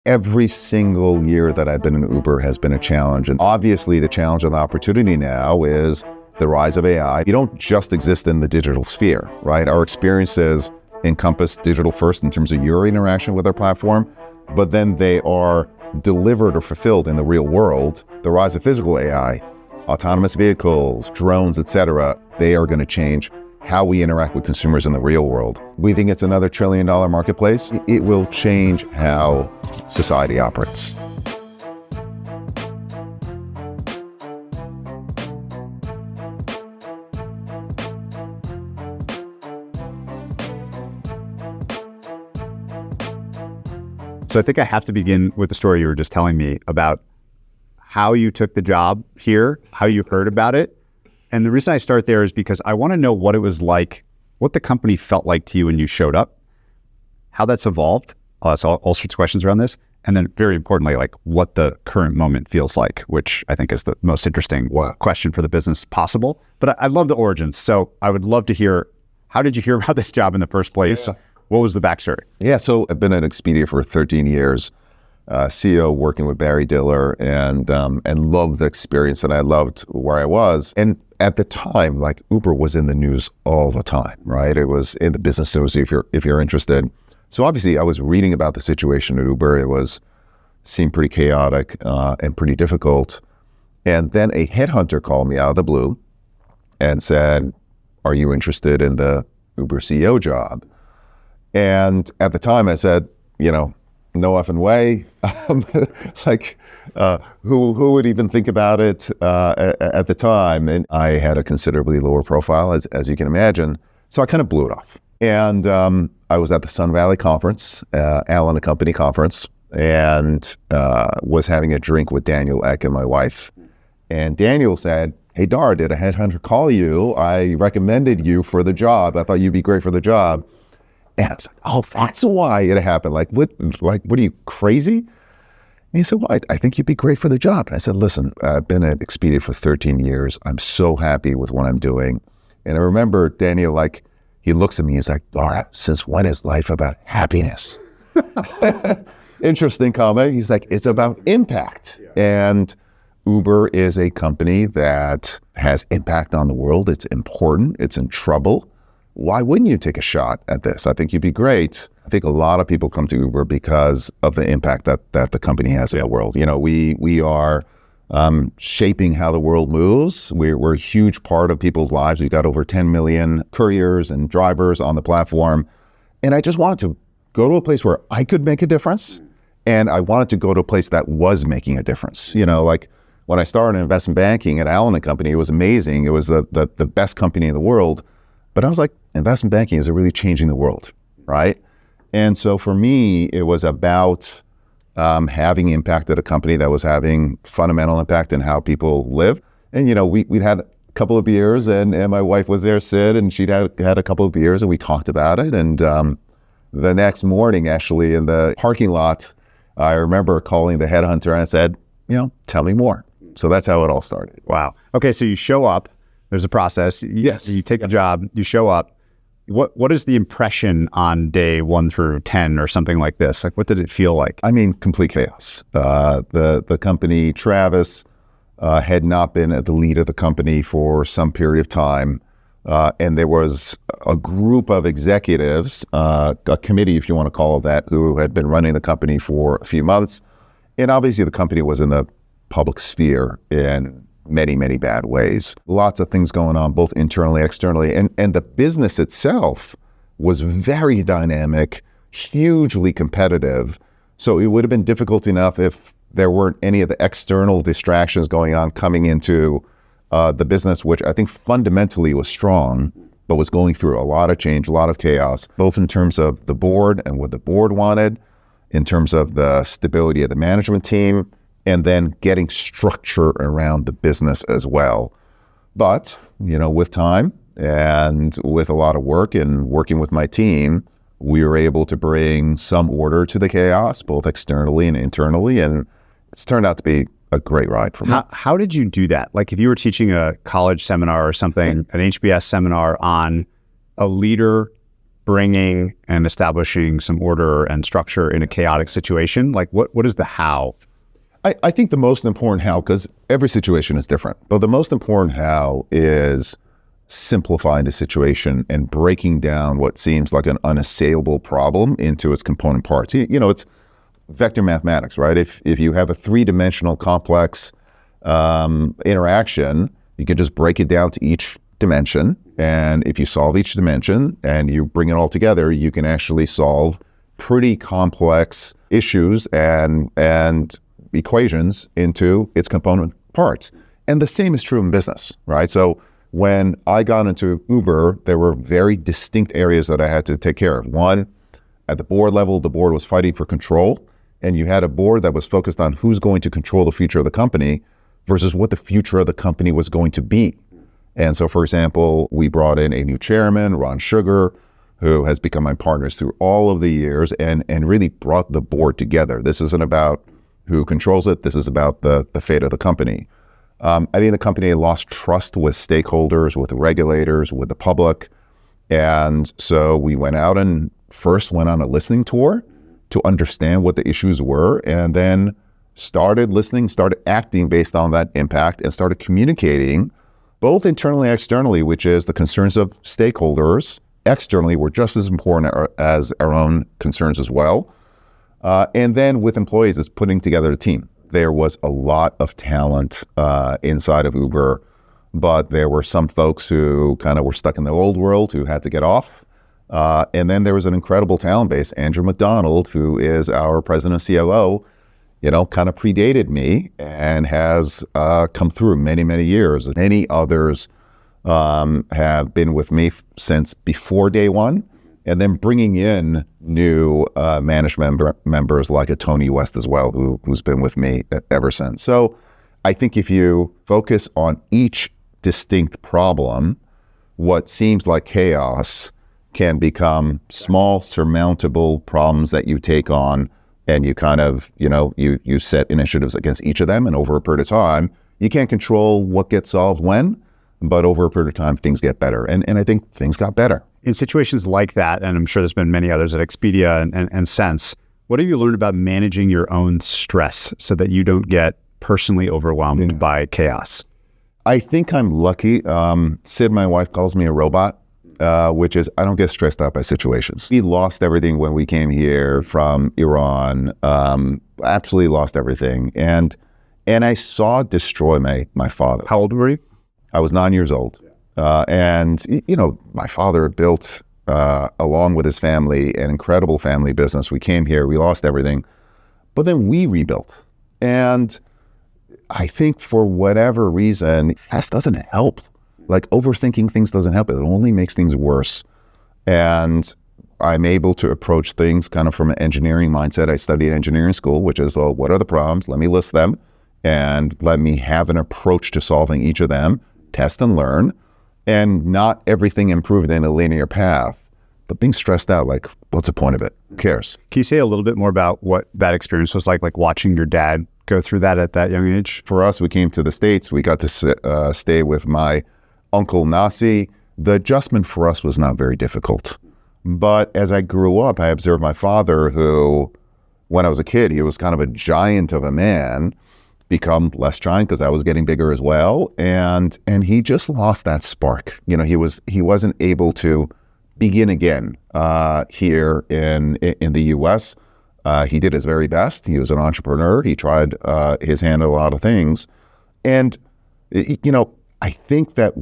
Every single year that I've been in Uber has been a challenge. And obviously the challenge and the opportunity now is the rise of AI. You don't just exist in the digital sphere, right? Our experiences encompass digital first in terms of your interaction with our platform, but then they are delivered or fulfilled in the real world. The rise of physical AI, autonomous vehicles, drones, etc., they are going to change how we interact with consumers in the real world. We think it's another $1 trillion marketplace. It will change how society operates. So I think I have to begin with the story you were just telling me about how you took the job here, how you heard about it. And the reason I start there is because I want to know what it was like, what the company felt like to you when you showed up, how that's evolved. I'll ask all sorts of questions around this. And then very importantly, like what the current moment feels like, which I think is the most interesting question for the business possible. But I love the origins. So I would love to hear, how did you hear about this job in the first place? Yeah. What was the backstory? Yeah, so I've been at Expedia for 13 years, CEO working with Barry Diller, and loved the experience, and I loved where I was. And at the time, like Uber was in the news all the time, right? It was in the business news if you're interested. So obviously I was reading about the situation at Uber. It seemed pretty chaotic and pretty difficult. And then a headhunter called me out of the blue and said, "Are you interested in the Uber CEO job?" And at the time I said, no effing way. Who would even think about it at the time? And I had a considerably lower profile, as you can imagine. So I kind of blew it off. And I was at the Sun Valley conference, Allen & Company conference, and was having a drink with Daniel Ek and my wife. And Daniel said, "Hey, Dara, did a headhunter call you? I recommended you for the job. I thought you'd be great for the job." And I was like, "Oh, that's why it happened. What are you, crazy?" And he said, "Well, I think you'd be great for the job." And I said, "Listen, I've been at Expedia for 13 years. I'm so happy with what I'm doing." And I remember Daniel, he looks at me, he's like, "Dara, since when is life about happiness?" Interesting comment. He's like, "It's about impact." Yeah. And Uber is a company that has impact on the world. It's important. It's in trouble. Why wouldn't you take a shot at this? I think you'd be great. I think a lot of people come to Uber because of the impact that the company has in the world. We are shaping how the world moves. We're a huge part of people's lives. We've got over 10 million couriers and drivers on the platform. And I just wanted to go to a place where I could make a difference. And I wanted to go to a place that was making a difference. When I started in investment banking at Allen & Company, it was amazing. It was the best company in the world. But I was like, investment banking is really changing the world, right? And so for me, it was about having impact at a company that was having fundamental impact in how people live. And, we'd had a couple of beers and my wife was there, Sid, and she'd had a couple of beers and we talked about it. And the next morning, actually, in the parking lot, I remember calling the headhunter and I said, "Tell me more." So that's how it all started. Wow. Okay, so you show up. There's a process. Yes. You take a job, you show up. What is the impression on day 1 through 10 or something like this? What did it feel like? I mean, complete chaos. The company, Travis, had not been at the lead of the company for some period of time. And there was a group of executives, a committee, if you want to call it that, who had been running the company for a few months. And obviously the company was in the public sphere in many, many bad ways. Lots of things going on, both internally, externally. And the business itself was very dynamic, hugely competitive. So it would have been difficult enough if there weren't any of the external distractions going on coming into the business, which I think fundamentally was strong, but was going through a lot of change, a lot of chaos, both in terms of the board and what the board wanted, in terms of the stability of the management team, and then getting structure around the business as well. But, with time and with a lot of work and working with my team, we were able to bring some order to the chaos, both externally and internally. And it's turned out to be a great ride for me. How did you do that? Like if you were teaching a college seminar or something, an HBS seminar on a leader bringing and establishing some order and structure in a chaotic situation? Like what is the how? I think the most important how, because every situation is different, but the most important how is simplifying the situation and breaking down what seems like an unassailable problem into its component parts. It's vector mathematics, right? If you have a three-dimensional complex interaction, you can just break it down to each dimension. And if you solve each dimension and you bring it all together, you can actually solve pretty complex issues and equations into its component parts. And the same is true in business, right? So when I got into Uber, there were very distinct areas that I had to take care of. One, at the board level, the board was fighting for control, and you had a board that was focused on who's going to control the future of the company versus what the future of the company was going to be. And so, for example, we brought in a new chairman, Ron Sugar, who has become my partners through all of the years and really brought the board together. This isn't about who controls it. This is about the fate of the company. I think the company lost trust with stakeholders, with the regulators, with the public. And so we went out and first went on a listening tour to understand what the issues were, and then started listening, started acting based on that impact, and started communicating both internally and externally, which is the concerns of stakeholders externally were just as important as our own concerns as well. And then with employees, it's putting together a team. There was a lot of talent inside of Uber, but there were some folks who kind of were stuck in the old world who had to get off. And then there was an incredible talent base. Andrew McDonald, who is our president and COO, kind of predated me and has come through many, many years. Many others have been with me since before day one. And then bringing in new management members like a Tony West as well, who's been with me ever since. So I think if you focus on each distinct problem, what seems like chaos can become small, surmountable problems that you take on, and you kind of, you set initiatives against each of them. And over a period of time, you can't control what gets solved when, but over a period of time, things get better. And I think things got better. In situations like that, and I'm sure there's been many others at Expedia and Sense, what have you learned about managing your own stress so that you don't get personally overwhelmed by chaos? I think I'm lucky. Sid, my wife, calls me a robot, which is I don't get stressed out by situations. We lost everything when we came here from Iran, absolutely lost everything. And I saw it destroy my father. How old were you? I was 9 years old. And my father built, along with his family, an incredible family business. We came here, we lost everything, but then we rebuilt. And I think for whatever reason, that doesn't help. Like overthinking things doesn't help. It only makes things worse. And I'm able to approach things kind of from an engineering mindset. I studied engineering school, which is, what are the problems? Let me list them and let me have an approach to solving each of them, test and learn. And not everything improved in a linear path, but being stressed out, like, what's the point of it? Who cares? Can you say a little bit more about what that experience was like watching your dad go through that at that young age? For us, we came to the States. We got to stay with my uncle Nasi. The adjustment for us was not very difficult. But as I grew up, I observed my father, who, when I was a kid, he was kind of a giant of a man, become less giant because I was getting bigger as well, and he just lost that spark. He wasn't able to begin again here in the U.S. He did his very best. He was an entrepreneur. He tried his hand at a lot of things, and I think that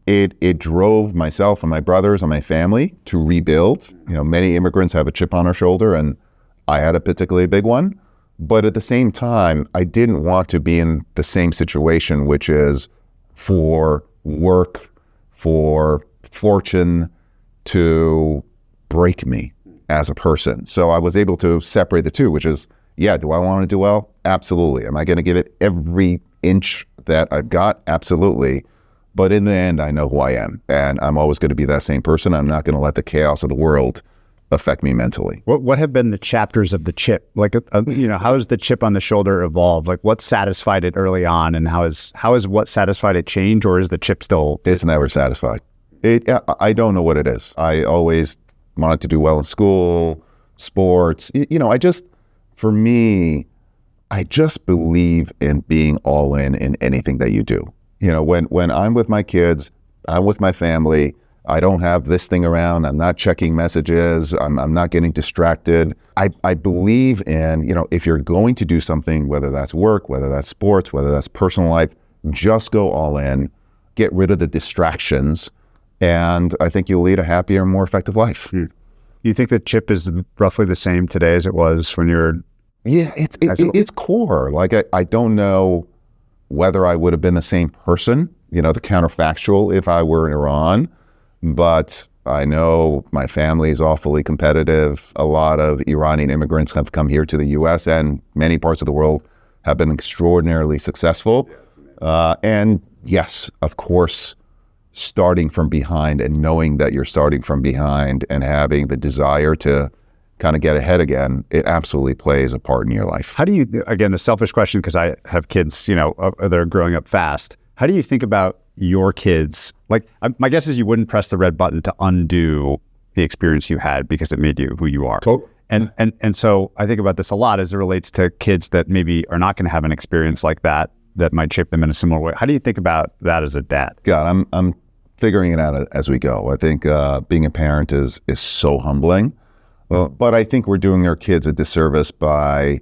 it drove myself and my brothers and my family to rebuild. Many immigrants have a chip on our shoulder, and I had a particularly big one. But at the same time, I didn't want to be in the same situation, which is for work, for fortune to break me as a person. So I was able to separate the two, which is, do I want to do well? Absolutely. Am I going to give it every inch that I've got? Absolutely. But in the end, I know who I am, and I'm always going to be that same person. I'm not going to let the chaos of the world affect me mentally. What have been the chapters of the chip? Like, how has the chip on the shoulder evolved? Like, what satisfied it early on, and how is what satisfied it changed, or is the chip still? It's never satisfied. I don't know what it is. I always, wanted to do well in school, sports. For me, I just believe in being all in anything that you do. When I'm with my kids, I'm with my family, I don't have this thing around, I'm not checking messages, I'm not getting distracted. I believe in, if you're going to do something, whether that's work, whether that's sports, whether that's personal life, just go all in, get rid of the distractions, and I think you'll lead a happier, more effective life. You think the chip is roughly the same today as it was when you're... Yeah, it's core. Like, I don't know whether I would have been the same person, the counterfactual, if I were in Iran, but I know my family is awfully competitive. A lot of Iranian immigrants have come here to the U.S. and many parts of the world have been extraordinarily successful. And yes, of course, starting from behind and knowing that you're starting from behind and having the desire to kind of get ahead again, it absolutely plays a part in your life. How do you, again, the selfish question, because I have kids, they're growing up fast. How do you think about your kids? Like, my guess is you wouldn't press the red button to undo the experience you had because it made you who you are. Totally. And so I think about this a lot as it relates to kids that maybe are not going to have an experience like that might shape them in a similar way. How do you think about that as a dad? God, I'm figuring it out as we go. I think being a parent is so humbling, but I think we're doing our kids a disservice by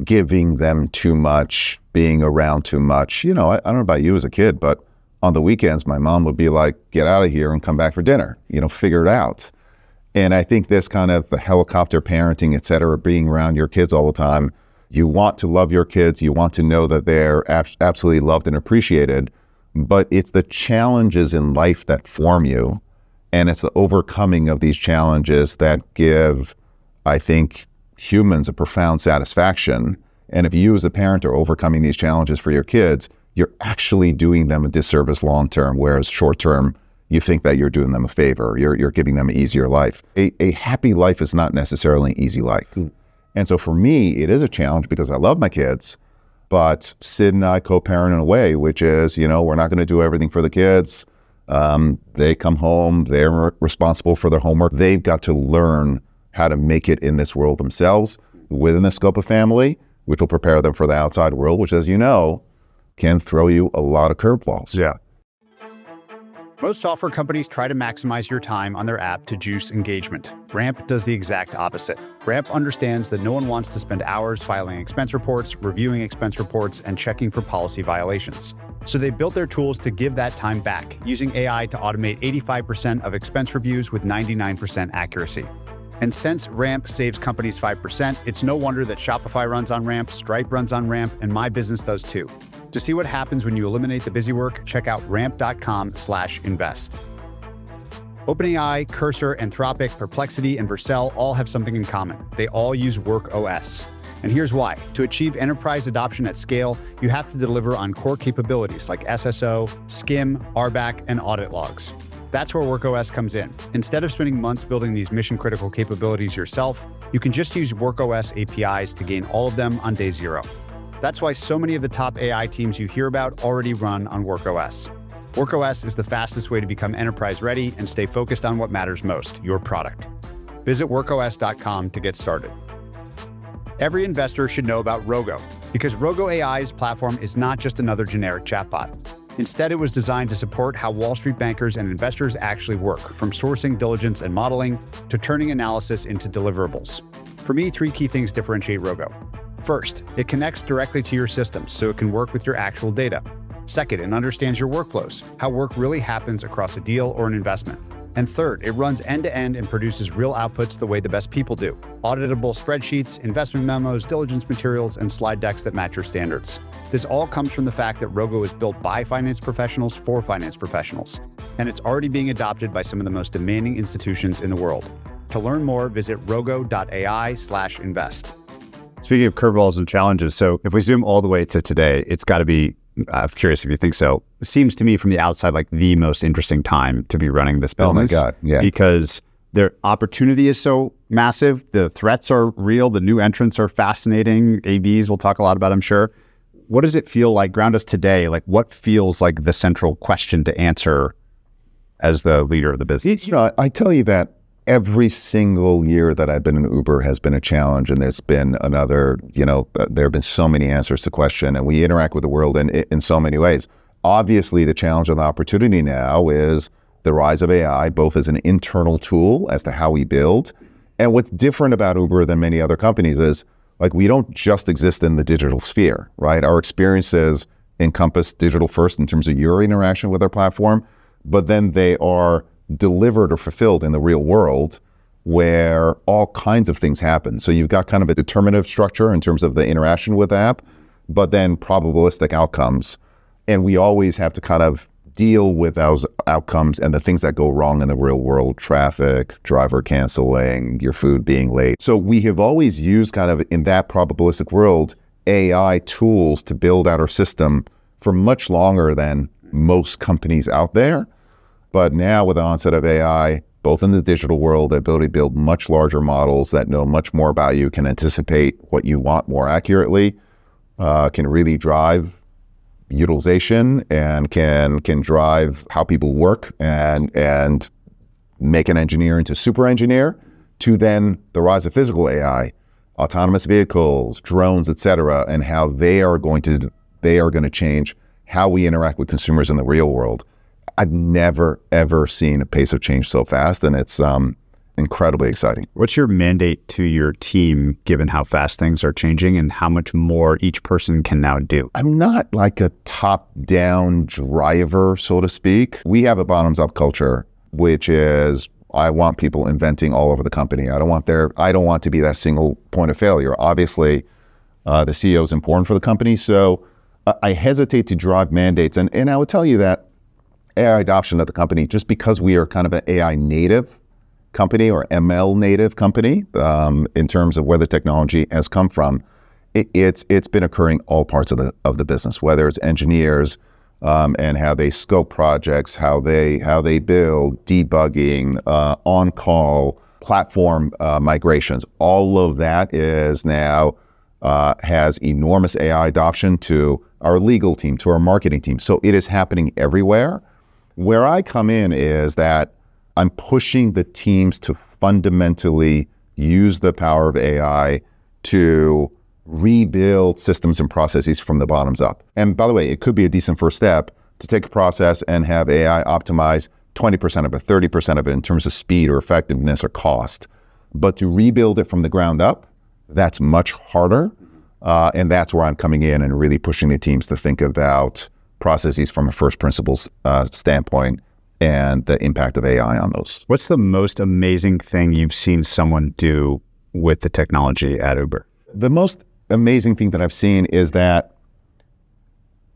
giving them too much, being around too much. I don't know about you as a kid, but on the weekends, my mom would be like, get out of here and come back for dinner, figure it out. And I think this kind of the helicopter parenting, et cetera, being around your kids all the time, you want to love your kids, you want to know that they're absolutely loved and appreciated, but it's the challenges in life that form you, and it's the overcoming of these challenges that give, I think, humans a profound satisfaction. And if you as a parent are overcoming these challenges for your kids, you're actually doing them a disservice long-term, whereas short-term, you think that you're doing them a favor, you're giving them an easier life. A happy life is not necessarily an easy life. And so for me, it is a challenge because I love my kids, but Sid and I co-parent in a way, which is, we're not going to do everything for the kids. They come home, they're responsible for their homework. They've got to learn how to make it in this world themselves within the scope of family, which will prepare them for the outside world, which, as you know, can throw you a lot of curveballs. Yeah. Most software companies try to maximize your time on their app to juice engagement. Ramp does the exact opposite. Ramp understands that no one wants to spend hours filing expense reports, reviewing expense reports, and checking for policy violations. So they built their tools to give that time back, using AI to automate 85% of expense reviews with 99% accuracy. And since Ramp saves companies 5%, it's no wonder that Shopify runs on Ramp, Stripe runs on Ramp, and my business does too. To see what happens when you eliminate the busy work, check out ramp.com/invest. OpenAI, Cursor, Anthropic, Perplexity, and Vercel all have something in common. They all use WorkOS. And here's why. To achieve enterprise adoption at scale, you have to deliver on core capabilities like SSO, SCIM, RBAC, and audit logs. That's where WorkOS comes in. Instead of spending months building these mission-critical capabilities yourself, you can just use WorkOS APIs to gain all of them on day zero. That's why so many of the top AI teams you hear about already run on WorkOS. WorkOS is the fastest way to become enterprise-ready and stay focused on what matters most, your product. Visit workos.com to get started. Every investor should know about Rogo, because Rogo AI's platform is not just another generic chatbot. Instead, it was designed to support how Wall Street bankers and investors actually work, from sourcing, diligence, and modeling to turning analysis into deliverables. For me, 3 key things differentiate Rogo. First, it connects directly to your systems so it can work with your actual data. Second, it understands your workflows, how work really happens across a deal or an investment. And third, it runs end-to-end and produces real outputs the way the best people do. Auditable spreadsheets, investment memos, diligence materials, and slide decks that match your standards. This all comes from the fact that Rogo is built by finance professionals for finance professionals, and it's already being adopted by some of the most demanding institutions in the world. To learn more, visit rogo.ai/invest. Speaking of curveballs and challenges, so if we zoom all the way to today, it's got to be, I'm curious if you think so, it seems to me from the outside like the most interesting time to be running this business. Oh my God, yeah. Because their opportunity is so massive, the threats are real, the new entrants are fascinating, ABs we'll talk a lot about, I'm sure. What does it feel like, ground us today, like what feels like the central question to answer as the leader of the business? I tell you that every single year that I've been in Uber has been a challenge, and there's been another, there have been so many answers to question, and we interact with the world in so many ways. Obviously, the challenge and the opportunity now is the rise of AI, both as an internal tool as to how we build. And what's different about Uber than many other companies is, like, we don't just exist in the digital sphere, right? Our experiences encompass digital first in terms of your interaction with our platform, but then they are delivered or fulfilled in the real world where all kinds of things happen. So you've got kind of a determinative structure in terms of the interaction with the app, but then probabilistic outcomes. And we always have to kind of deal with those outcomes and the things that go wrong in the real world: traffic, driver canceling, your food being late. So we have always used, kind of in that probabilistic world, AI tools to build out our system for much longer than most companies out there. But now with the onset of AI, both in the digital world, the ability to build much larger models that know much more about you, can anticipate what you want more accurately, can really drive utilization and can drive how people work and make an engineer into super engineer, to then the rise of physical AI, autonomous vehicles, drones, et cetera, and how they are going to change how we interact with consumers in the real world. I've never, ever seen a pace of change so fast, and it's incredibly exciting. What's your mandate to your team, given how fast things are changing and how much more each person can now do? I'm not like a top-down driver, so to speak. We have a bottoms-up culture, which is, I want people inventing all over the company. I don't want to be that single point of failure. Obviously, the CEO is important for the company, so I hesitate to drive mandates. And I would tell you that AI adoption at the company, just because we are kind of an AI native company or ML native company, in terms of where the technology has come from, it's been occurring all parts of the business, whether it's engineers and how they scope projects, how they build, debugging, on-call, platform migrations. All of that is now has enormous AI adoption to our legal team, to our marketing team. So it is happening everywhere. Where I come in is that I'm pushing the teams to fundamentally use the power of AI to rebuild systems and processes from the bottoms up. And by the way, it could be a decent first step to take a process and have AI optimize 20% of it, 30% of it in terms of speed or effectiveness or cost. But to rebuild it from the ground up, that's much harder. And that's where I'm coming in and really pushing the teams to think about processes from a first principles standpoint and the impact of AI on those. What's the most amazing thing you've seen someone do with the technology at Uber? The most amazing thing that I've seen is that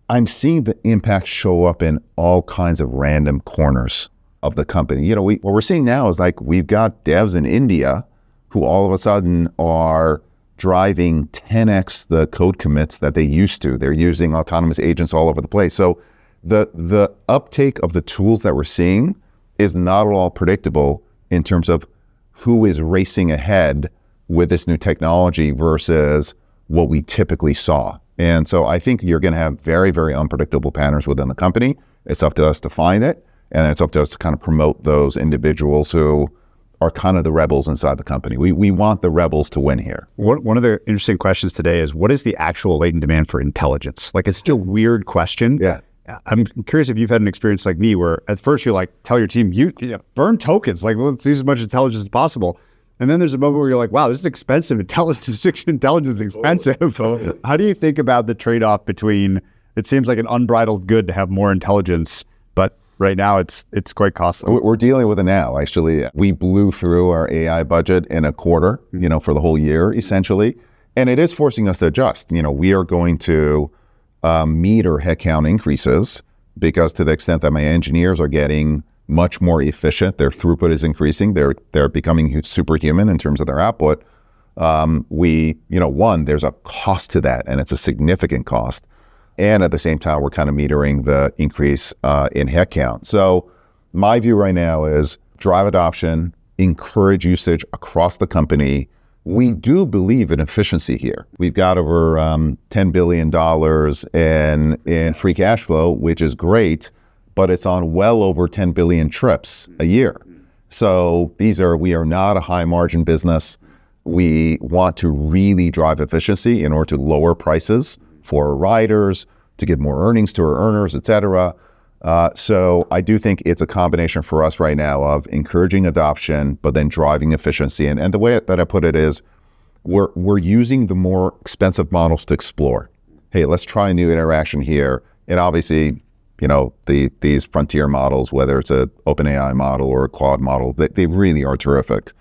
I'm seeing the impact show up in all kinds of random corners of the company. What we're seeing now is, like, we've got devs in India who all of a sudden are driving 10x the code commits that they used to. They're using autonomous agents all over the place. So the uptake of the tools that we're seeing is not at all predictable in terms of who is racing ahead with this new technology versus what we typically saw. And so I think you're going to have very, very unpredictable patterns within the company. It's up to us to find it, and it's up to us to kind of promote those individuals who are kind of the rebels inside the company. We want the rebels to win here. One of the interesting questions today is, what is the actual latent demand for intelligence? Like, it's such a weird question. Yeah. I'm curious if you've had an experience like me where at first you're like, tell your team, you burn tokens, like, let's use as much intelligence as possible. And then there's a moment where you're like, wow, this is expensive. Intelligence is expensive. Totally. How do you think about the trade-off between, it seems like an unbridled good to have more intelligence, but right now it's quite costly? We're dealing with it now, actually. We blew through our AI budget in a quarter, for the whole year, essentially. And it is forcing us to adjust. We are going to meter headcount increases, because to the extent that my engineers are getting much more efficient, their throughput is increasing, they're becoming superhuman in terms of their output. There's a cost to that, and it's a significant cost. And at the same time, we're kind of metering the increase in headcount. So my view right now is drive adoption, encourage usage across the company. We do believe in efficiency here. We've got over $10 billion in free cash flow, which is great, but it's on well over 10 billion trips a year. So we are not a high margin business. We want to really drive efficiency in order to lower prices for riders, to give more earnings to our earners, et cetera. So I do think it's a combination for us right now of encouraging adoption, but then driving efficiency. And the way that I put it is we're using the more expensive models to explore. Hey, let's try a new interaction here. And obviously, these frontier models, whether it's an OpenAI model or a Claude model, they really are terrific.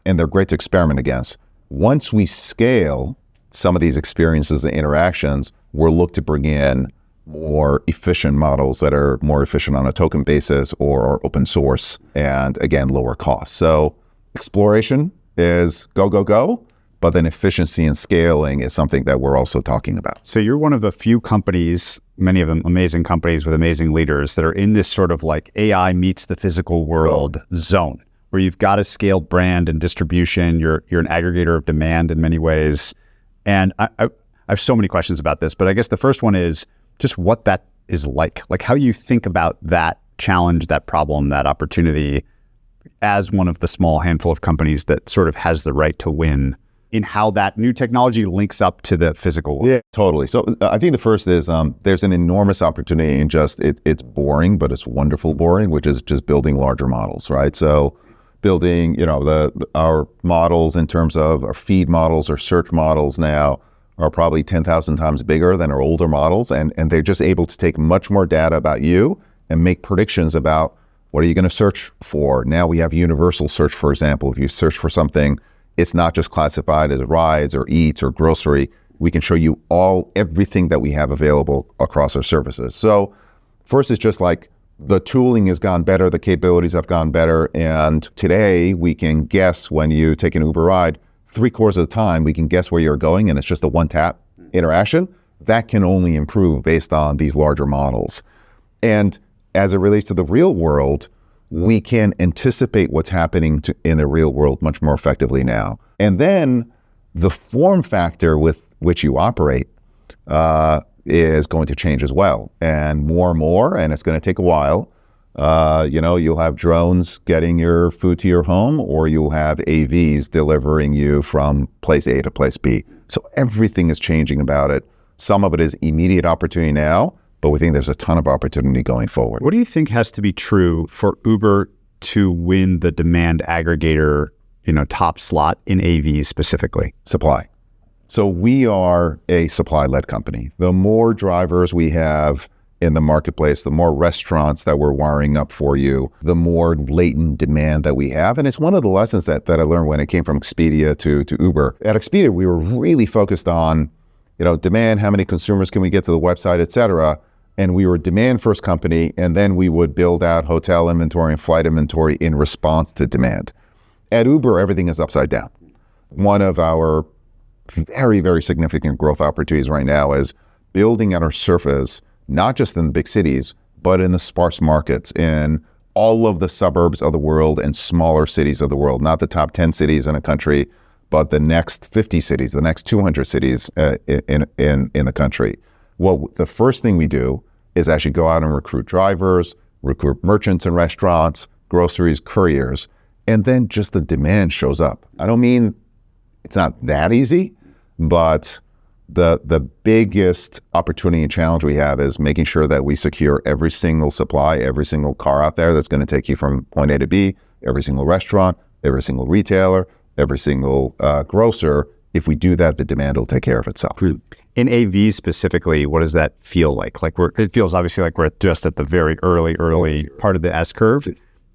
And they're great to experiment against. Once we scale some of these experiences and interactions, we'll look to bring in more efficient models that are more efficient on a token basis or are open source and, again, lower cost. So exploration is go, go, go. But then efficiency and scaling is something that we're also talking about. So you're one of the few companies, many of them amazing companies with amazing leaders, that are in this sort of like AI meets the physical world zone, where you've got a scaled brand and distribution. You're an aggregator of demand in many ways. And I have so many questions about this, but I guess the first one is just what that is like how you think about that challenge, that problem, that opportunity as one of the small handful of companies that sort of has the right to win in how that new technology links up to the physical world. Yeah, totally. So I think the first is there's an enormous opportunity in just it's boring, but it's wonderful boring, which is just building larger models, right? So building, our models in terms of our feed models or search models now are probably 10,000 times bigger than our older models. And they're just able to take much more data about you and make predictions about what are you going to search for. Now we have universal search, for example. If you search for something, it's not just classified as rides or eats or grocery. We can show you everything that we have available across our services. So first is just like the tooling has gone better, the capabilities have gone better. And today we can guess when you take an Uber ride, 3/4 of the time we can guess where you're going and it's just a one tap interaction. That can only improve based on these larger models. And as it relates to the real world, we can anticipate what's happening in the real world much more effectively now. And then the form factor with which you operate is going to change as well. And more, and it's going to take a while. You'll have drones getting your food to your home, or you'll have AVs delivering you from place A to place B. So everything is changing about it. Some of it is immediate opportunity now, but we think there's a ton of opportunity going forward. What do you think has to be true for Uber to win the demand aggregator, top slot in AVs specifically? Supply. So we are a supply-led company. The more drivers we have in the marketplace, the more restaurants that we're wiring up for you, the more latent demand that we have. And it's one of the lessons that I learned when it came from Expedia to Uber. At Expedia, we were really focused on, demand, how many consumers can we get to the website, et cetera. And we were a demand-first company, and then we would build out hotel inventory and flight inventory in response to demand. At Uber, everything is upside down. One of our very, very significant growth opportunities right now is building out our surface, not just in the big cities, but in the sparse markets, in all of the suburbs of the world and smaller cities of the world, not the top 10 cities in a country, but the next 50 cities, the next 200 cities in the country. Well, the first thing we do is actually go out and recruit drivers, recruit merchants and restaurants, groceries, couriers, and then just the demand shows up. I don't mean it's not that easy, but the biggest opportunity and challenge we have is making sure that we secure every single supply, every single car out there that's going to take you from point A to B, every single restaurant, every single retailer, every single grocer. If we do that, the demand will take care of itself. In AVs specifically, what does that feel like? It feels obviously like we're just at the very early part of the S curve.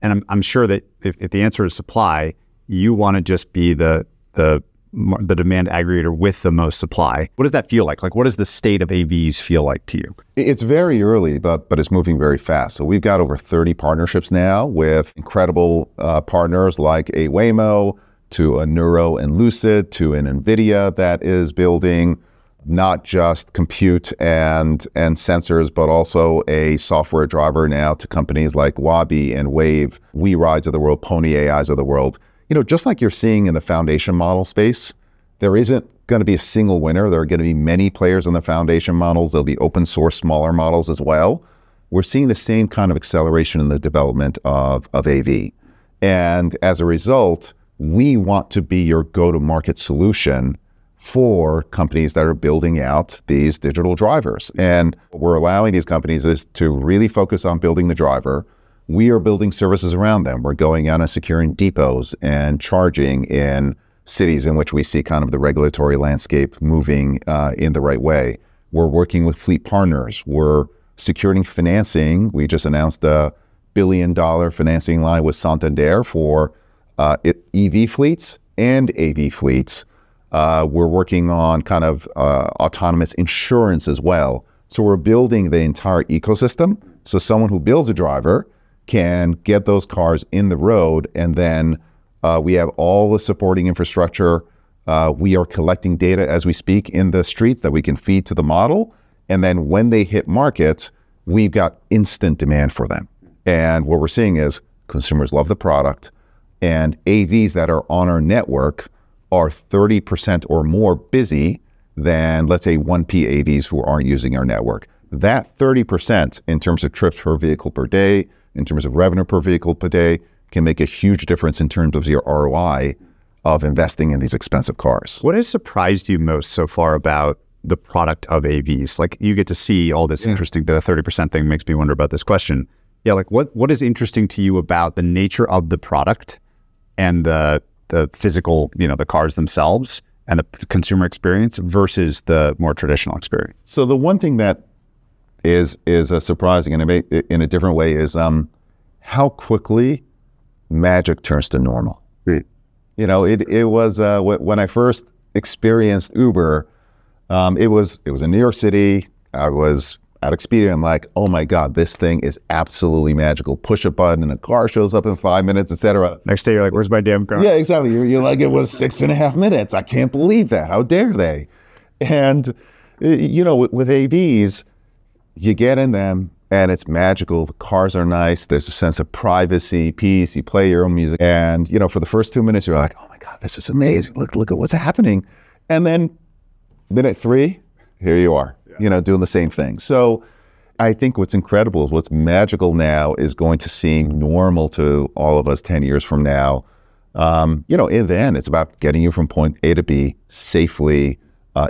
And I'm sure that if the answer is supply, you want to just be the demand aggregator with the most supply. What does that feel like? What does the state of AVs feel like to you? It's very early, but it's moving very fast. So we've got over 30 partnerships now with incredible partners like a Waymo, to a Nuro and Lucid, to an Nvidia that is building not just compute and sensors, but also a software driver now to companies like Waabi and Wave, WeRides of the world, Pony AIs of the world. Just like you're seeing in the foundation model space, there isn't going to be a single winner. There are going to be many players in the foundation models. There'll be open source, smaller models as well. We're seeing the same kind of acceleration in the development of AV. And as a result, we want to be your go-to-market solution for companies that are building out these digital drivers. And what we're allowing these companies is to really focus on building the driver. We are building services around them. We're going out and securing depots and charging in cities in which we see kind of the regulatory landscape moving in the right way. We're working with fleet partners. We're securing financing. We just announced a $1 billion financing line with Santander for EV fleets and AV fleets. We're working on kind of autonomous insurance as well. So we're building the entire ecosystem. So someone who builds a driver can get those cars in the road, and then we have all the supporting infrastructure. We are collecting data as we speak in the streets that we can feed to the model. And then when they hit markets, we've got instant demand for them. And what we're seeing is consumers love the product, and AVs that are on our network are 30% or more busy than, let's say, 1P AVs who aren't using our network. That 30% in terms of trips per vehicle per day, in terms of revenue per vehicle per day, can make a huge difference in terms of your ROI of investing in these expensive cars. What has surprised you most so far about the product of AVs? Like, you get to see all this interesting, the 30% thing makes me wonder about this question. Yeah, like what is interesting to you about the nature of the product and the physical, the cars themselves and the consumer experience versus the more traditional experience? So the one thing that is surprising in a different way is how quickly magic turns to normal. Right. It was when I first experienced Uber, it was in New York City. I was at Expedia. I'm like, oh my God, this thing is absolutely magical. Push a button and a car shows up in 5 minutes, etc. Next day you're like, where's my damn car? Yeah, exactly. You're like, it was 6.5 minutes. I can't believe that. How dare they? And with AVs, you get in them and it's magical. The cars are nice. There's a sense of privacy, peace. You play your own music. And, for the first 2 minutes, you're like, oh my God, this is amazing. Look at what's happening. And then minute 3, here you are, doing the same thing. So I think what's incredible is what's magical now is going to seem normal to all of us 10 years from now. In the end, it's about getting you from point A to B safely,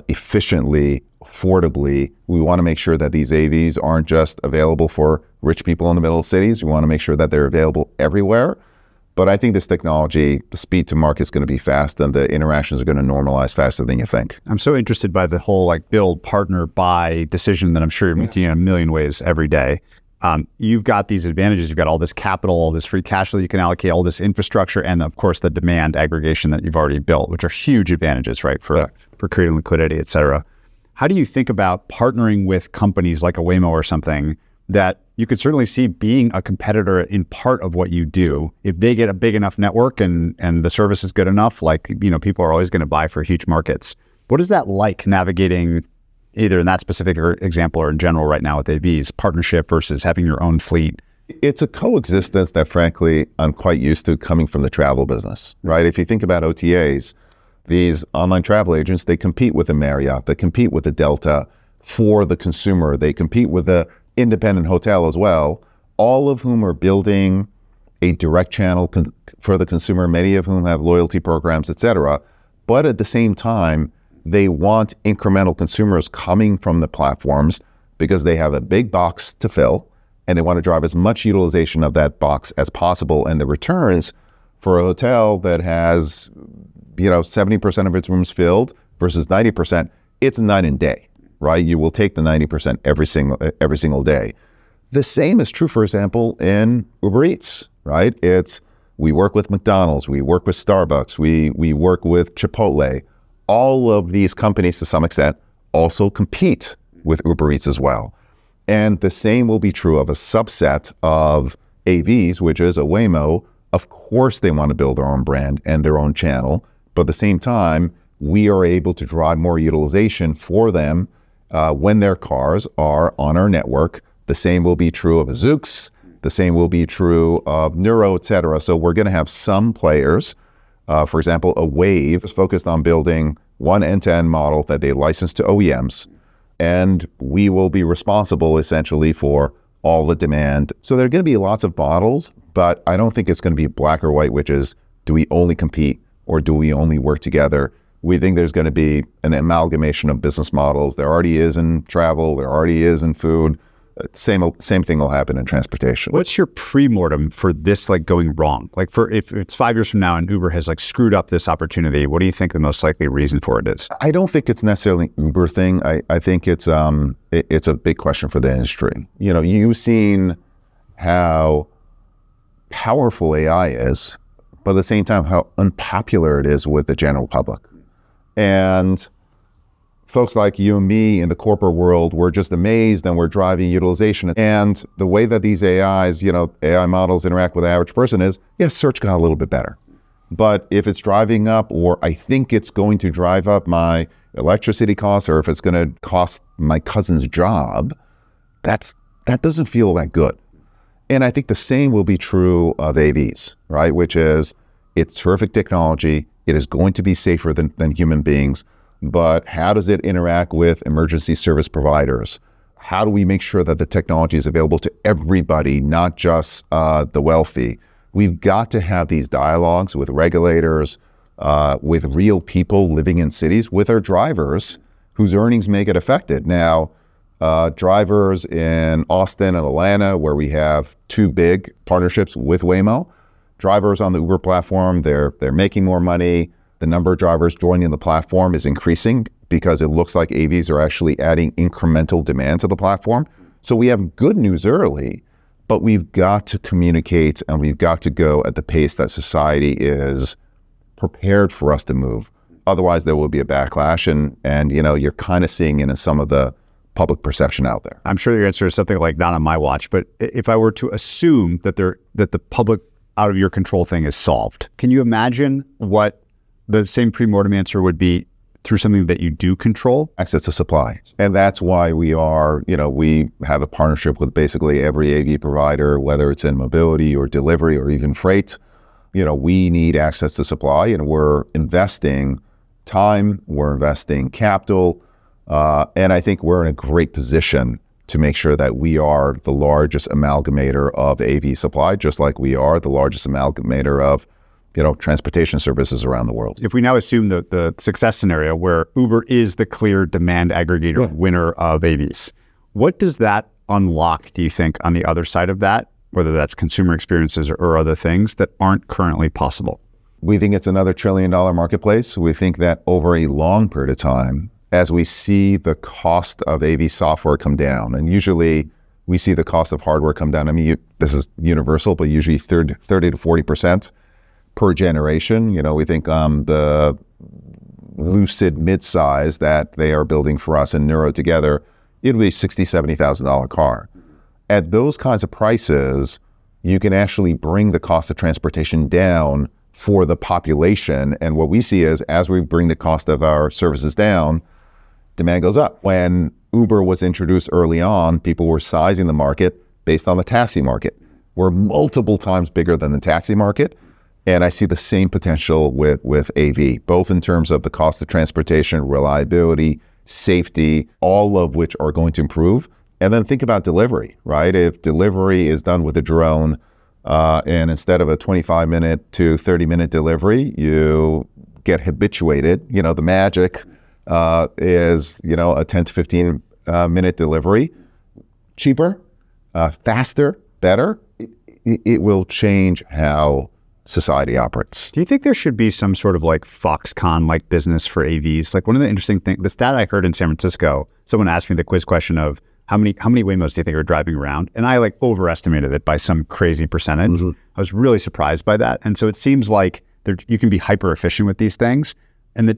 efficiently, affordably. We want to make sure that these AVs aren't just available for rich people in the middle of cities. We want to make sure that they're available everywhere. But I think this technology, the speed to market is going to be fast, and the interactions are going to normalize faster than you think. I'm so interested by the whole build, partner, buy decision that I'm sure you're making in a million ways every day. You've got these advantages. You've got all this capital, all this free cash flow you can allocate, all this infrastructure, and of course the demand aggregation that you've already built, which are huge advantages, right, for creating liquidity, et cetera. How do you think about partnering with companies like a Waymo or something that you could certainly see being a competitor in part of what you do? If they get a big enough network and the service is good enough, people are always going to buy for huge markets. What is that like navigating either in that specific example or in general right now with AVs, partnership versus having your own fleet? It's a coexistence that frankly I'm quite used to coming from the travel business, right? If you think about OTAs, these online travel agents, they compete with the Marriott, they compete with the Delta for the consumer, they compete with the independent hotel as well, all of whom are building a direct channel for the consumer, many of whom have loyalty programs, et cetera. But at the same time, they want incremental consumers coming from the platforms because they have a big box to fill and they want to drive as much utilization of that box as possible. And the returns for a hotel that has 70% of its rooms filled versus 90%, it's night and day, right? You will take the 90% every single day. The same is true, for example, in Uber Eats, right? We work with McDonald's, we work with Starbucks, we work with Chipotle. All of these companies, to some extent, also compete with Uber Eats as well. And the same will be true of a subset of AVs, which is a Waymo. Of course, they want to build their own brand and their own channel. But at the same time, we are able to drive more utilization for them when their cars are on our network. The same will be true of a Zoox. The same will be true of Nuro, et cetera. So we're going to have some players, for example, a Wave is focused on building one end-to-end model that they license to OEMs. And we will be responsible essentially for all the demand. So there are going to be lots of models, but I don't think it's going to be black or white, which is, do we only compete or do we only work together? We think there's going to be an amalgamation of business models. There already is in travel. There already is in food. Same thing will happen in transportation. What's your pre-mortem for this going wrong? For if it's 5 years from now and Uber has screwed up this opportunity, what do you think the most likely reason for it is? I don't think it's necessarily an Uber thing. I think it's a big question for the industry. You've seen how powerful AI is, but at the same time, how unpopular it is with the general public. And folks like you and me in the corporate world, we're just amazed and we're driving utilization. And the way that these AIs, AI models interact with the average person is, yes, search got a little bit better. But if it's driving up, or I think it's going to drive up my electricity costs, or if it's going to cost my cousin's job, that doesn't feel that good. And I think the same will be true of AVs, right? Which is, it's terrific technology. It is going to be safer than human beings. But how does it interact with emergency service providers? How do we make sure that the technology is available to everybody, not just the wealthy? We've got to have these dialogues with regulators, with real people living in cities, with our drivers whose earnings may get affected. Now, drivers in Austin and Atlanta, where we have two big partnerships with Waymo, drivers on the Uber platform, they're making more money. The number of drivers joining the platform is increasing because it looks like AVs are actually adding incremental demand to the platform. So we have good news early, but we've got to communicate and we've got to go at the pace that society is prepared for us to move. Otherwise, there will be a backlash, and you're kind of seeing it in some of the public perception out there. I'm sure your answer is something like not on my watch, but if I were to assume that the public out of your control thing is solved, can you imagine what the same pre-mortem answer would be through something that you do control? Access to supply. And that's why we have a partnership with basically every AV provider, whether it's in mobility or delivery or even freight. We need access to supply, and we're investing time, we're investing capital, and I think we're in a great position to make sure that we are the largest amalgamator of AV supply, just like we are the largest amalgamator of transportation services around the world. If we now assume the success scenario where Uber is the clear demand aggregator winner of AVs, what does that unlock, do you think, on the other side of that, whether that's consumer experiences or other things that aren't currently possible? We think it's another $1 trillion marketplace. We think that over a long period of time, as we see the cost of AV software come down, and usually we see the cost of hardware come down. I mean, this is universal, but usually 30 to 40% per generation. We think the Lucid midsize that they are building for us and Nuro together, it'll be a $60,000, $70,000 car. At those kinds of prices, you can actually bring the cost of transportation down for the population. And what we see is, as we bring the cost of our services down, demand goes up. When Uber was introduced early on, people were sizing the market based on the taxi market. We're multiple times bigger than the taxi market. And I see the same potential with AV, both in terms of the cost of transportation, reliability, safety, all of which are going to improve. And then think about delivery, right? If delivery is done with a drone, and instead of a 25-minute to 30-minute delivery, you get habituated. The magic is, a 10 to 15-minute delivery, cheaper, faster, better. It will change how society operates. Do you think there should be some sort of Foxconn business for AVs? One of the interesting things, the stat I heard in San Francisco, someone asked me the quiz question of how many Waymos do you think are driving around? And I overestimated it by some crazy percentage. Mm-hmm. I was really surprised by that. And so it seems like you can be hyper efficient with these things,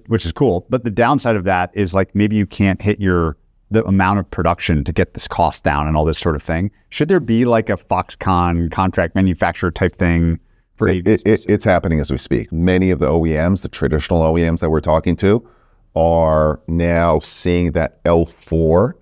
which is cool. But the downside of that is maybe you can't hit the amount of production to get this cost down and all this sort of thing. Should there be a Foxconn contract manufacturer type thing? It's happening as we speak. Many of the OEMs, the traditional OEMs that we're talking to, are now seeing that L4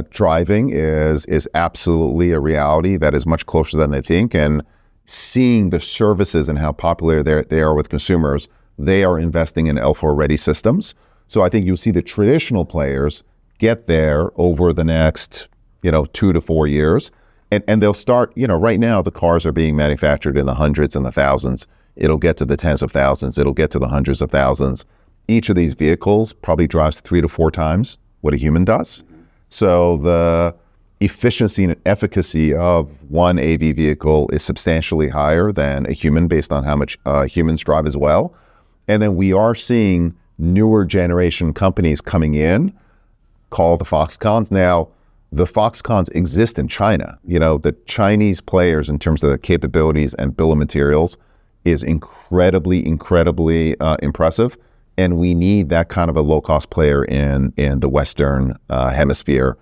driving is absolutely a reality that is much closer than they think. And seeing the services and how popular they are with consumers, they are investing in L4 ready systems. So I think you'll see the traditional players get there over the next 2 to 4 years. And they'll start, right now the cars are being manufactured in the hundreds and the thousands. It'll get to the tens of thousands. It'll get to the hundreds of thousands. Each of these vehicles probably drives 3 to 4 times what a human does. So the efficiency and efficacy of one AV vehicle is substantially higher than a human based on how much humans drive as well. And then we are seeing newer generation companies coming in called the Foxcons. Now, the Foxcons exist in China. The Chinese players in terms of their capabilities and bill of materials is incredibly impressive. And we need that kind of a low-cost player in the Western hemisphere.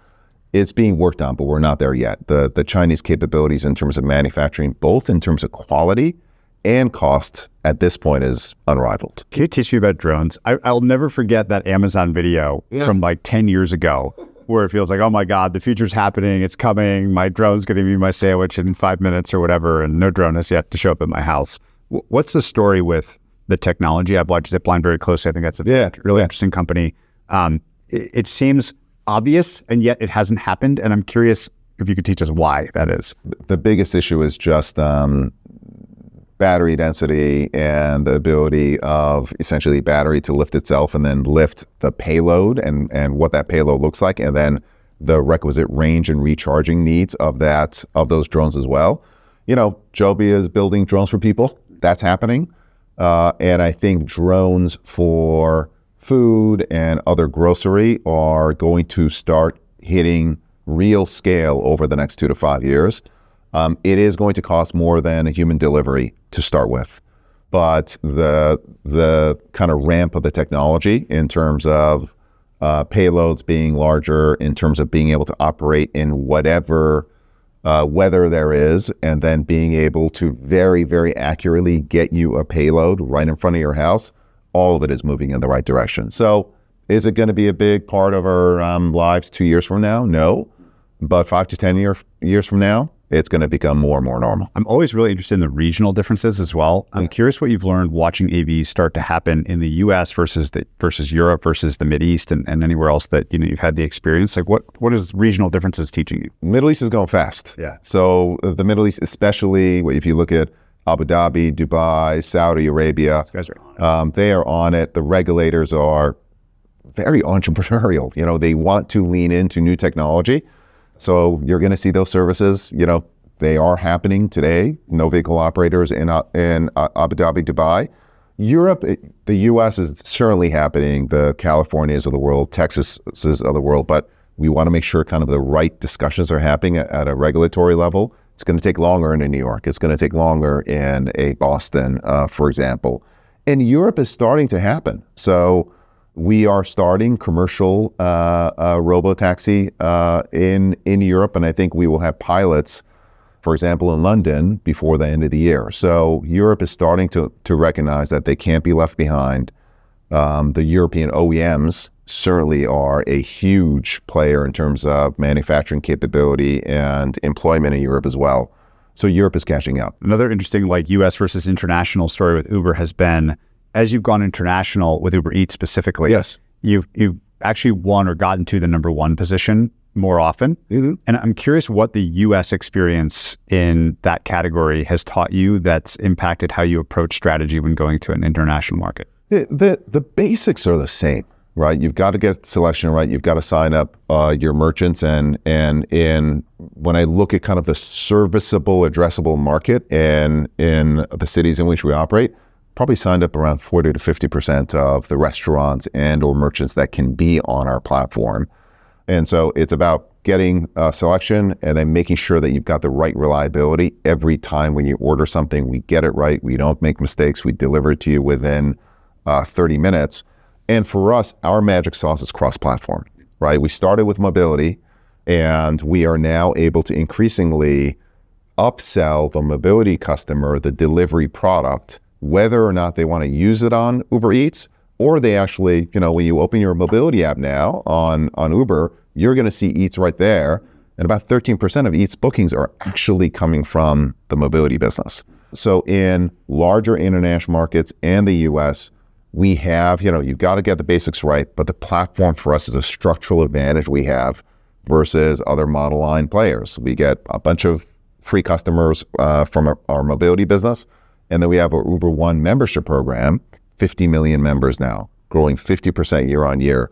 It's being worked on, but we're not there yet. The Chinese capabilities in terms of manufacturing, both in terms of quality and cost, at this point is unrivaled. Can you teach me about drones? I'll never forget that Amazon video from like 10 years ago, where it feels like, oh my God, the future's happening, it's coming, my drone's going to be my sandwich in 5 minutes or whatever, and no drone has yet to show up at my house. What's the story with the technology? I've watched Zipline very closely. I think that's a really interesting company. It seems obvious, and yet it hasn't happened, and I'm curious if you could teach us why that is. The biggest issue is just battery density and the ability of essentially battery to lift itself and then lift the payload and what that payload looks like, and then the requisite range and recharging needs of those drones as well. Joby is building drones for people. That's happening. And I think drones for food and other grocery are going to start hitting real scale over the next 2 to 5 years. It is going to cost more than a human delivery to start with, but the kind of ramp of the technology in terms of payloads being larger, in terms of being able to operate in whatever weather there is, and then being able to very, very accurately get you a payload right in front of your house, all of it is moving in the right direction. So is it going to be a big part of our lives 2 years from now? No. But 5 to 10 years from now, it's going to become more and more normal. I'm always really interested in the regional differences as well. I'm curious what you've learned watching AVs start to happen in the US versus Europe versus the Mideast and anywhere else that you've had the experience. Like what is regional differences teaching you? Middle East is going fast. Yeah. So the Middle East, especially if you look at Abu Dhabi, Dubai, Saudi Arabia, these guys are on it. They are on it. The regulators are very entrepreneurial. They want to lean into new technology. So you're going to see those services, they are happening today. No vehicle operators in Abu Dhabi, Dubai. Europe, the US is certainly happening. The Californias of the world, Texases of the world, but we want to make sure kind of the right discussions are happening at a regulatory level. It's going to take longer in New York. It's going to take longer in a Boston, for example. And Europe is starting to happen. So we are starting commercial robotaxi in Europe, and I think we will have pilots, for example, in London before the end of the year. So Europe is starting to recognize that they can't be left behind. The European OEMs certainly are a huge player in terms of manufacturing capability and employment in Europe as well. So Europe is catching up. Another interesting US versus international story with Uber has been, as you've gone international with Uber Eats specifically, yes, you've actually won or gotten to the number one position more often. Mm-hmm. And I'm curious what the US experience in that category has taught you that's impacted how you approach strategy when going to an international market. The basics are the same, right? You've got to get selection right. You've got to sign up your merchants. And when I look at kind of the serviceable, addressable market in the cities in which we operate, probably signed up around 40 to 50% of the restaurants and or merchants that can be on our platform. And so it's about getting selection and then making sure that you've got the right reliability every time when you order something. We get it right. We don't make mistakes. We deliver it to you within 30 minutes. And for us, our magic sauce is cross-platform, right? We started with mobility, and we are now able to increasingly upsell the mobility customer the delivery product, whether or not they want to use it on Uber Eats, or they actually, when you open your mobility app now on Uber, you're going to see Eats right there. And about 13% of Eats bookings are actually coming from the mobility business. So in larger international markets and the US, we have, you've got to get the basics right, but the platform for us is a structural advantage we have versus other monoline players. We get a bunch of free customers from our mobility business. And then we have our Uber One membership program, 50 million members now, growing 50% year on year.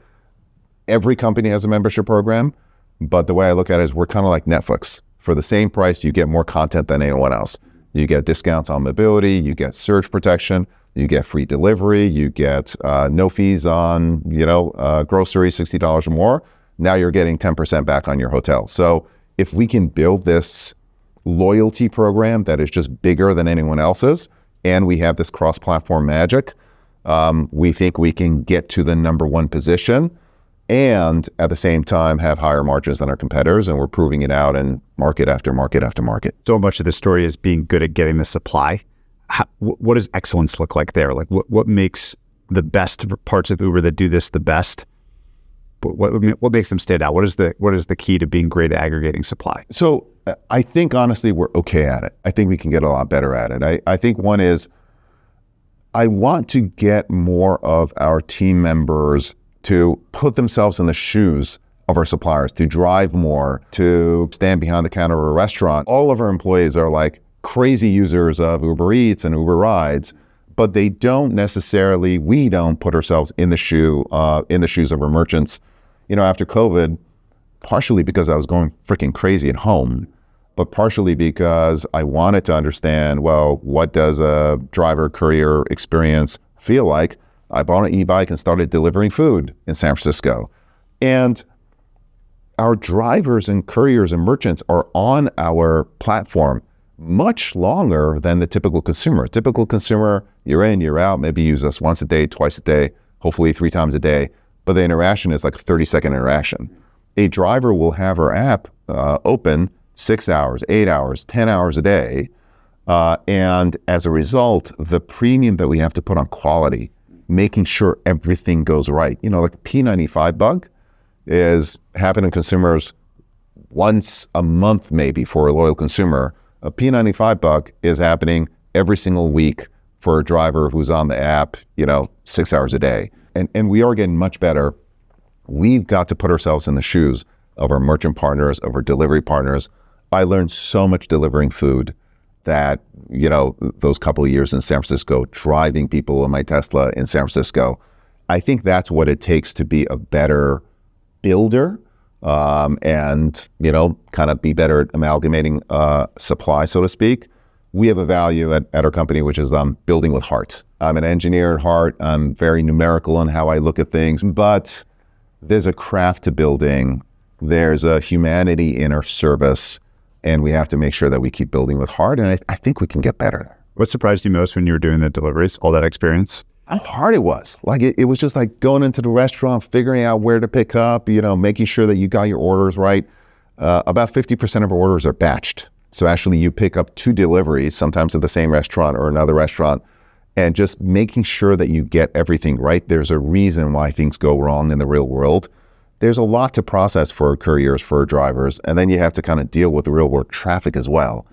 Every company has a membership program, but the way I look at it is we're kind of like Netflix. For the same price, you get more content than anyone else. You get discounts on mobility, you get surge protection, you get free delivery, you get no fees on, groceries, $60 or more. Now you're getting 10% back on your hotel. So if we can build this loyalty program that is just bigger than anyone else's, and we have this cross-platform magic, we think we can get to the number one position and at the same time have higher margins than our competitors, and we're proving it out in market after market after market. So much of the story is being good at getting the supply. What does excellence look like there? Like what makes the best parts of Uber that do this the best? What makes them stand out? What is the key to being great at aggregating supply? So I think honestly we're okay at it. I think we can get a lot better at it. I think one is I want to get more of our team members to put themselves in the shoes of our suppliers, to drive more, to stand behind the counter of a restaurant. All of our employees are like crazy users of Uber Eats and Uber Rides, but we don't put ourselves in the shoes of our merchants. After COVID, partially because I was going freaking crazy at home, but partially because I wanted to understand, well, what does a driver courier experience feel like? I bought an e-bike and started delivering food in San Francisco. And our drivers and couriers and merchants are on our platform much longer than the typical consumer. Typical consumer, you're in, you're out, maybe use us once a day, twice a day, hopefully 3 times a day. But the interaction is like a 30-second interaction. A driver will have our app open 6 hours, 8 hours, 10 hours a day. And as a result, the premium that we have to put on quality, making sure everything goes right. Like a P95 bug is happening to consumers once a month maybe for a loyal consumer. A P95 bug is happening every single week for a driver who's on the app, 6 hours a day. And we are getting much better. We've got to put ourselves in the shoes of our merchant partners, of our delivery partners. I learned so much delivering food that, those couple of years in San Francisco, driving people in my Tesla in San Francisco. I think that's what it takes to be a better builder and, kind of be better at amalgamating supply, so to speak. We have a value at our company, which is building with heart. I'm an engineer at heart. I'm very numerical in how I look at things, but there's a craft to building. There's a humanity in our service, and we have to make sure that we keep building with heart, and I think we can get better. What surprised you most when you were doing the deliveries, all that experience? How hard it was. Like it was just like going into the restaurant, figuring out where to pick up, making sure that you got your orders right. About 50% of our orders are batched. So actually you pick up 2 deliveries, sometimes at the same restaurant or another restaurant, and just making sure that you get everything right. There's a reason why things go wrong in the real world. There's a lot to process for couriers, for drivers, and then you have to kind of deal with the real world traffic as well.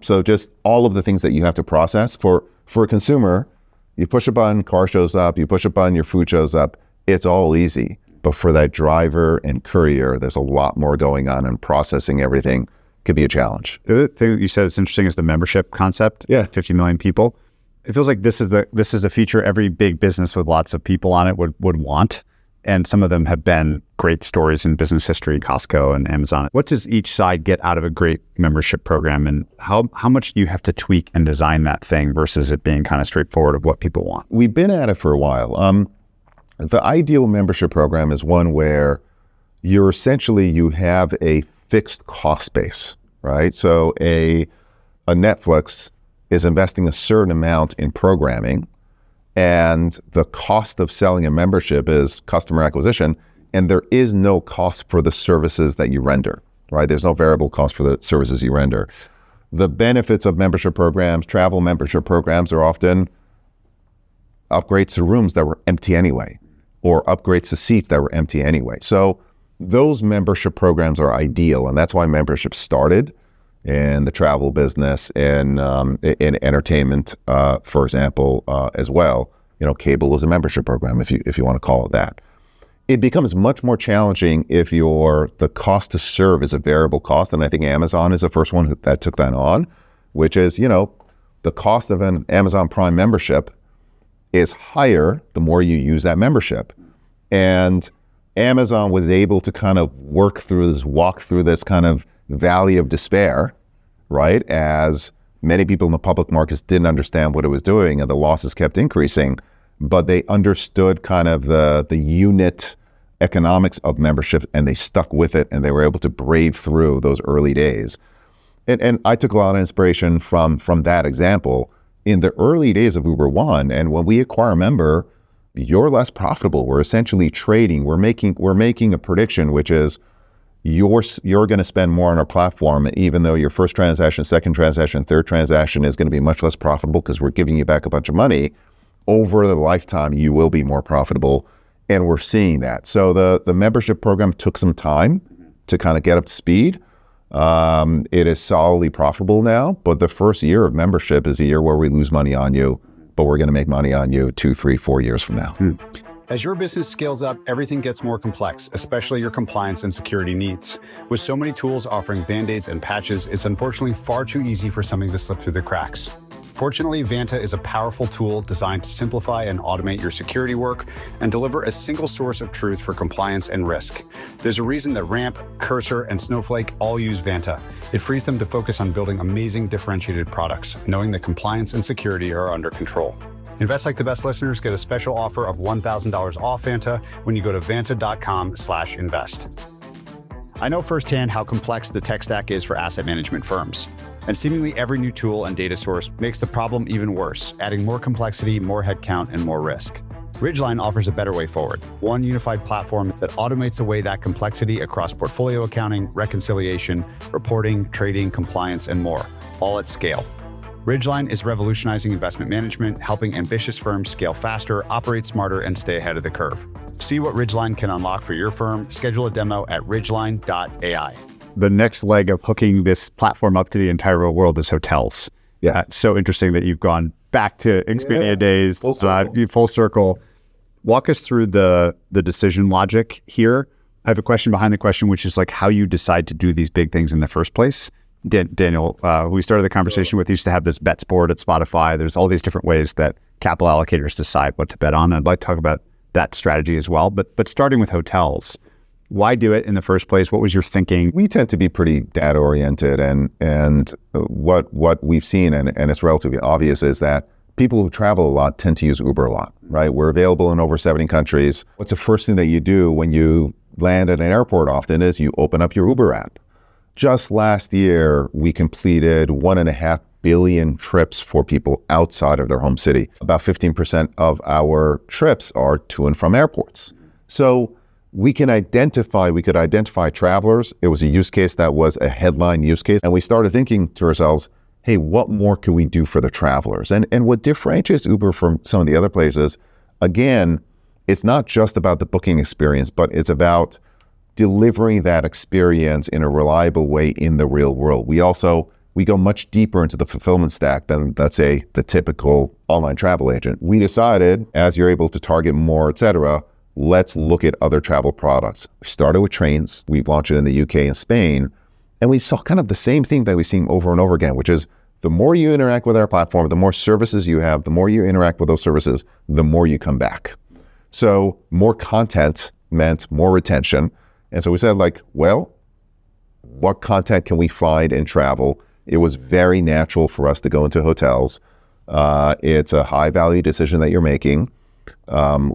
So just all of the things that you have to process for a consumer, you push a button, car shows up, you push a button, your food shows up. It's all easy. But for that driver and courier, there's a lot more going on, and processing everything could be a challenge. The other thing that you said is interesting is the membership concept. Yeah. 50 million people. It feels like this is a feature every big business with lots of people on it would want. And some of them have been great stories in business history, Costco and Amazon. What does each side get out of a great membership program, and how much do you have to tweak and design that thing versus it being kind of straightforward of what people want? We've been at it for a while. The ideal membership program is one where you have a fixed cost base, right? So a Netflix is investing a certain amount in programming, and the cost of selling a membership is customer acquisition, and there is no cost for the services that you render, right? There's no variable cost for the services you render. The benefits of membership programs, travel membership programs, are often upgrades to rooms that were empty anyway, or upgrades to seats that were empty anyway. So those membership programs are ideal, and that's why membership started in the travel business and in entertainment, for example, as well. Cable is a membership program, if you want to call it that. It becomes much more challenging if the cost to serve is a variable cost. And I think Amazon is the first one that took that on, which is, the cost of an Amazon Prime membership is higher the more you use that membership. And Amazon was able to kind of walk through this kind of valley of despair, right? As many people in the public markets didn't understand what it was doing and the losses kept increasing, but they understood kind of the unit economics of membership and they stuck with it and they were able to brave through those early days. And I took a lot of inspiration from that example in the early days of Uber One. And when we acquire a member, you're less profitable. We're essentially trading. We're making a prediction, which is you're going to spend more on our platform, even though your first transaction, second transaction, third transaction is going to be much less profitable because we're giving you back a bunch of money. Over the lifetime, you will be more profitable. And we're seeing that. So the membership program took some time to kind of get up to speed. It is solidly profitable now, but the first year of membership is a year where we lose money on you, but we're going to make money on you 2, 3, 4 years from now. As your business scales up, everything gets more complex, especially your compliance and security needs. With so many tools offering band-aids and patches, it's unfortunately far too easy for something to slip through the cracks. Fortunately, Vanta is a powerful tool designed to simplify and automate your security work and deliver a single source of truth for compliance and risk. There's a reason that Ramp, Cursor, and Snowflake all use Vanta. It frees them to focus on building amazing differentiated products, knowing that compliance and security are under control. Invest Like the Best listeners get a special offer of $1,000 off Vanta when you go to vanta.com/invest. I know firsthand how complex the tech stack is for asset management firms. And seemingly every new tool and data source makes the problem even worse, adding more complexity, more headcount, and more risk. Ridgeline offers a better way forward, one unified platform that automates away that complexity across portfolio accounting, reconciliation, reporting, trading, compliance, and more, all at scale. Ridgeline is revolutionizing investment management, helping ambitious firms scale faster, operate smarter, and stay ahead of the curve. See what Ridgeline can unlock for your firm. Schedule a demo at ridgeline.ai. The next leg of hooking this platform up to the entire real world is hotels. Yeah, it's so interesting that you've gone back to Expedia days, full circle. Walk us through the decision logic here. I have a question behind the question, which is like how you decide to do these big things in the first place. Daniel, we started the conversation with used to have this bets board at Spotify. There's all these different ways that capital allocators decide what to bet on. I'd like to talk about that strategy as well. But starting with hotels, why do it in the first place? What was your thinking? We tend to be pretty data oriented, and what we've seen, and it's relatively obvious, is that people who travel a lot tend to use Uber a lot, right? We're available in over 70 countries. What's the first thing that you do when you land at an airport often is you open up your Uber app. Just last year, we completed 1.5 billion trips for people outside of their home city. About 15% of our trips are to and from airports. So we could identify travelers. It was a use case that was a headline use case. And we started thinking to ourselves, hey, what more can we do for the travelers? And what differentiates Uber from some of the other places, again, it's not just about the booking experience, but it's about delivering that experience in a reliable way in the real world. We go much deeper into the fulfillment stack than, let's say, the typical online travel agent. We decided, as you're able to target more, et cetera, let's look at other travel products. We started with trains. We've launched it in the UK and Spain. And we saw kind of the same thing that we see over and over again, which is the more you interact with our platform, the more services you have, the more you interact with those services, the more you come back. So more content meant more retention. And so we said, like, well, what content can we find in travel? It was very natural for us to go into hotels. It's a high value decision that you're making.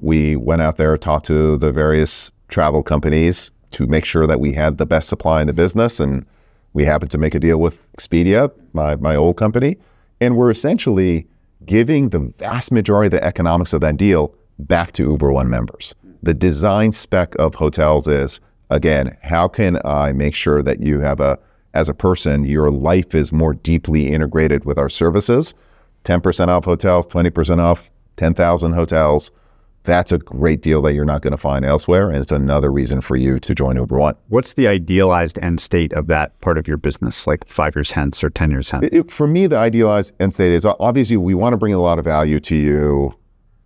We went out there, talked to the various travel companies to make sure that we had the best supply in the business. And we happened to make a deal with Expedia, my old company. And we're essentially giving the vast majority of the economics of that deal back to Uber One members. The design spec of hotels is, again, how can I make sure that you have as a person, your life is more deeply integrated with our services? 10% off hotels, 20% off 10,000 hotels. That's a great deal that you're not going to find elsewhere. And it's another reason for you to join Uber One. What's the idealized end state of that part of your business, like 5 years hence or 10 years hence? For me, the idealized end state is obviously we want to bring a lot of value to you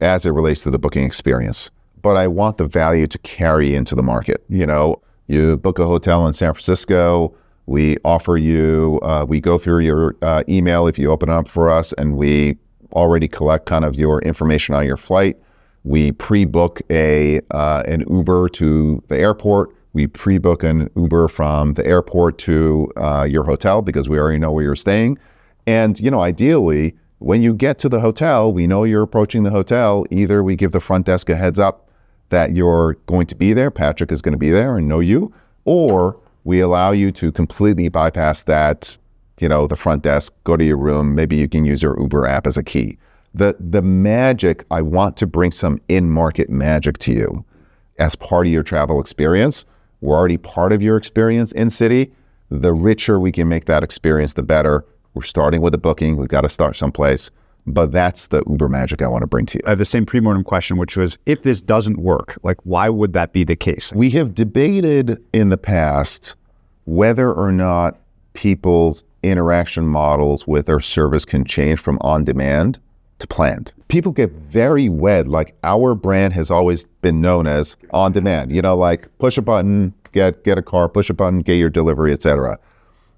as it relates to the booking experience. but I want the value to carry into the market. You know, you book a hotel in San Francisco, we offer you, we go through your email if you open up for us, and we already collect kind of your information on your flight. We pre-book an Uber to the airport. We pre-book an Uber from the airport to your hotel because we already know where you're staying. And, you know, ideally, when you get to the hotel, we know you're approaching the hotel. Either we give the front desk a heads up that you're going to be there, Patrick is going to be there and know you, or we allow you to completely bypass that, you know, the front desk, go to your room, maybe you can use your Uber app as a key. The magic, I want to bring some in-market magic to you as part of your travel experience. We're already part of your experience in city. The richer we can make that experience, the better. We're starting with a booking. We've got to start someplace. But that's the Uber magic I want to bring to you. I have the same pre-mortem question, which was, if this doesn't work, like, why would that be the case? We have debated in the past whether or not people's interaction models with their service can change from on-demand to planned. People get very wed, like our brand has always been known as on-demand, you know, like push a button, get a car, push a button, get your delivery, etc.